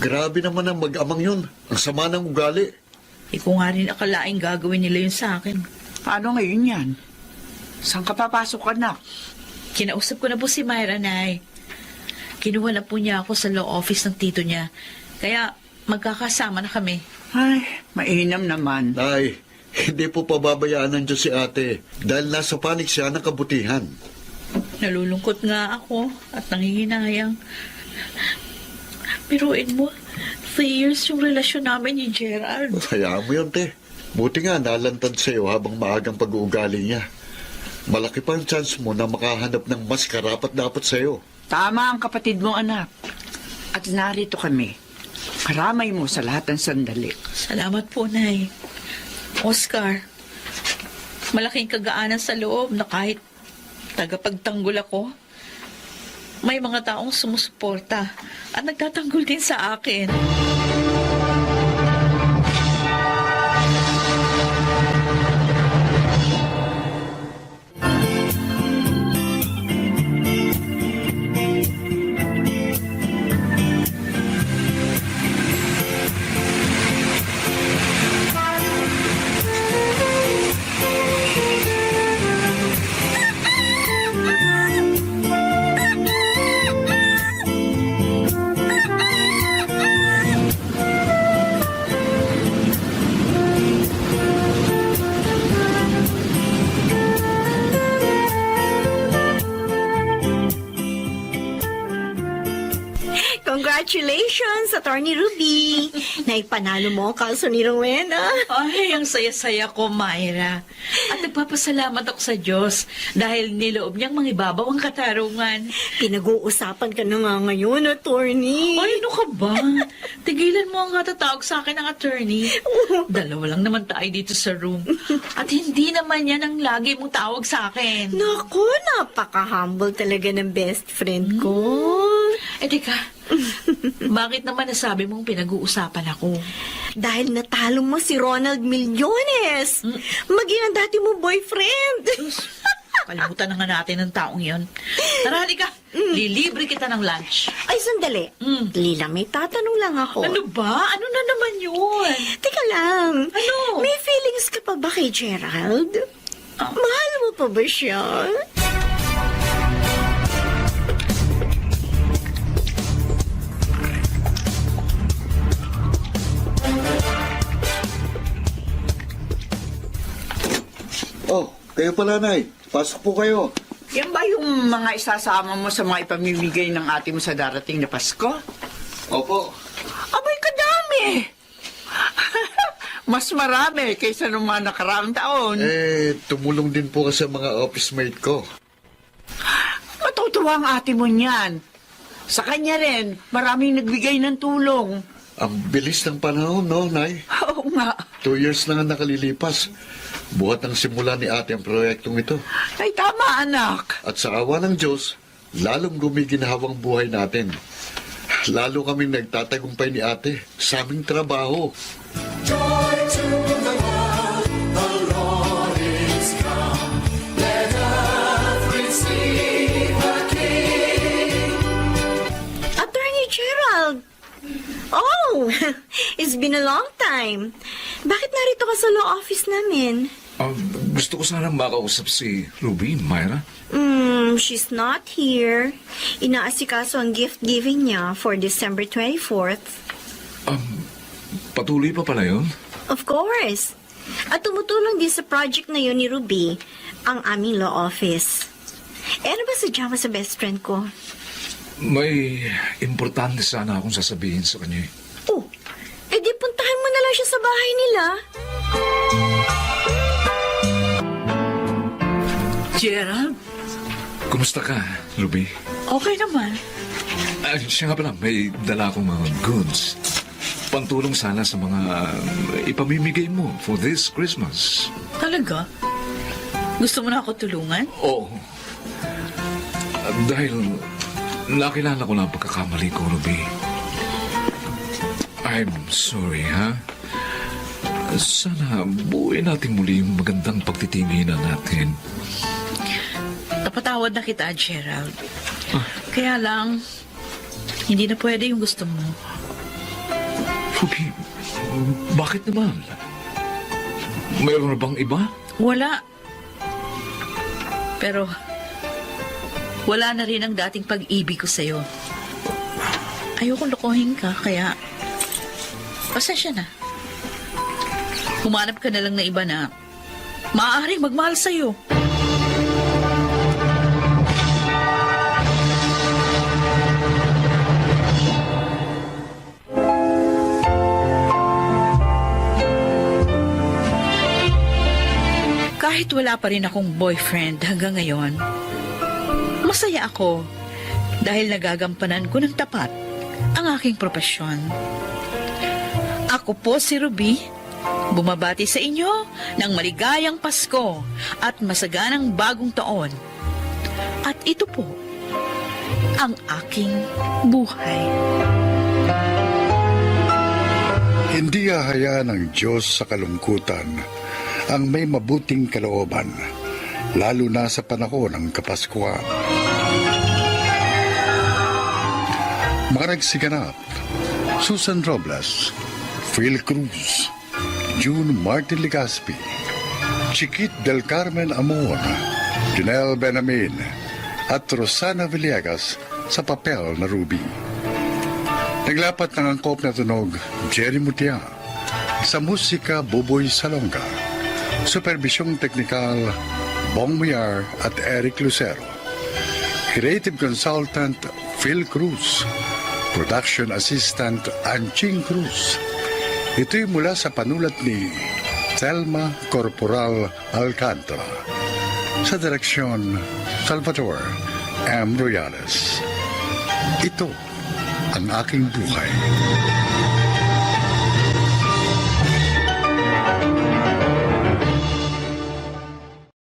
Grabe naman ang mag-amang yun. Ang sama ng ugali. Ko nga rin akalaing gagawin nila yun sa akin. Paano ngayon yan? Saan ka papasok, anak? Kinausap ko na po si Myra, Nay. Kinuha na po niya ako sa law office ng tito niya. Kaya magkakasama na kami. Ay, mainam naman. Nay, hindi po pababayaan ng Diyos si ate dahil nasa panig siya ng kabutihan. Nalulungkot nga ako at nangihinayang. Biruin mo, 3 years yung relasyon namin ni Gerald. Hayaan mo yun, te. Buti nga nalantad sa'yo habang maagang pag-uugali niya. Malaki pa ang chance mo na makahanap ng mas karapat-dapat sa'yo. Tama ang kapatid mo, anak. At narito kami. Karamay mo sa lahat ng sandali. Salamat po, Nay. Oscar, malaking kagaanan sa loob na kahit tagapagtanggol ako, may mga taong sumusuporta at nagtatanggol din sa akin. Congratulations, Attorney Ruby! Naipanalo mo ang kaso ni Rowena. Ay, ang saya-saya ko, Myra. At nagpapasalamat ako sa Diyos dahil niloob niyang mangibabaw ang katarungan. Pinag-uusapan ka na nga ngayon, Attorney. Ay, ano ka ba? Tigilan mo ang katatawag sa akin ng attorney. Dalawa lang naman tayo dito sa room. At hindi naman yan ang lagi mong tawag sa akin. Naku, napaka-humble talaga ng best friend ko. Teka, bakit naman nasabi mong pinag-uusapan ako? Dahil natalo mo si Ronald Millones. Maging ang dati mo boyfriend. Kalimutan na nga natin ng taong yon. Tara, halika. Lilibre kita ng lunch. Ay, sandali. Lila, may tatanong lang ako. Ano ba? Ano na naman yun? Teka lang. Ano? May feelings ka pa ba kay Gerald? Mahal mo pa ba siya? Oh, kayo pala, Nay. Pasok po kayo. Yan ba yung mga isasama mo sa mga ipamimigay ng ate mo sa darating na Pasko? Opo. Abay, kadami! Mas marami kaysa nung mga nakaraang taon. Tumulong din po kasi ang mga office mate ko. Matutuwa ang ate mo niyan. Sa kanya rin, maraming nagbigay ng tulong. Ang bilis ng panahon, no, Nay? Oo nga. 2 years lang ang nakalilipas. Buhat ang simula ni ate ang proyektong ito. Ay, tama, anak. At sa awa ng Diyos, lalong gumiginhawang buhay natin. Lalo kaming nagtatagumpay ni ate sa aming trabaho. Attorney Gerald! Oh, it's been a long time. Bakit narito ka sa law office namin? Gusto ko sana makausap si Ruby, Myra. She's not here. Inaasikaso ang gift giving niya for December 24th. Patuloy pa pala yun? Of course. At tumutulong din sa project na yun ni Ruby, ang aming law office. Ano ba sadya mo sa best friend ko? May importante sana akong sasabihin sa kanya. Oh, edi puntahan mo na lang siya sa bahay nila. Gerald? Kumusta ka, Ruby? Okay naman. Siya nga pala, may dala akong mga goods. Pantulong sana sa mga ipamimigay mo for this Christmas. Talaga? Gusto mo na ako tulungan? Oo. Dahil nakilala ko na ang pagkakamali ko, Ruby. I'm sorry, ha? Sana buuin natin muli yung magandang pagtitinginan natin. Napatawad na kita, Gerald. Kaya lang, hindi na pwede yung gusto mo. Ruby, bakit naman? Mayroon na bang iba? Wala. Pero, wala na rin ang dating pag-ibig ko sa'yo. Ayoko lokohin ka, kaya pasensya na. Humanap ka na lang na iba na maaaring magmahal sa'yo. Kahit wala pa rin akong boyfriend hanggang ngayon, masaya ako dahil nagagampanan ko ng tapat ang aking propesyon. Ako po si Ruby, bumabati sa inyo ng maligayang Pasko at masaganang bagong taon. At ito po ang aking buhay. Hindi hahayaan ng Diyos sa kalungkutan ang may mabuting kalooban, lalo na sa panahon ng Kapaskuhan. Mga nagsiganap: Susan Robles, Phil Cruz, June Martin Legaspi, Chiquit del Carmen Amon, Janelle Benamin, at Rosana Villegas sa papel na Ruby. Naglapat ng angkop na tunog Jerry Mutia, sa musika Buboy Salonga, supervisyong teknikal Bong Muyar at Eric Lucero, creative consultant Phil Cruz, Production Assistant Anching Cruz. Ito'y mula sa panulat ni Thelma Corporal Alcantara. Sa direksyon, Salvador M. Royales. Ito ang aking buhay.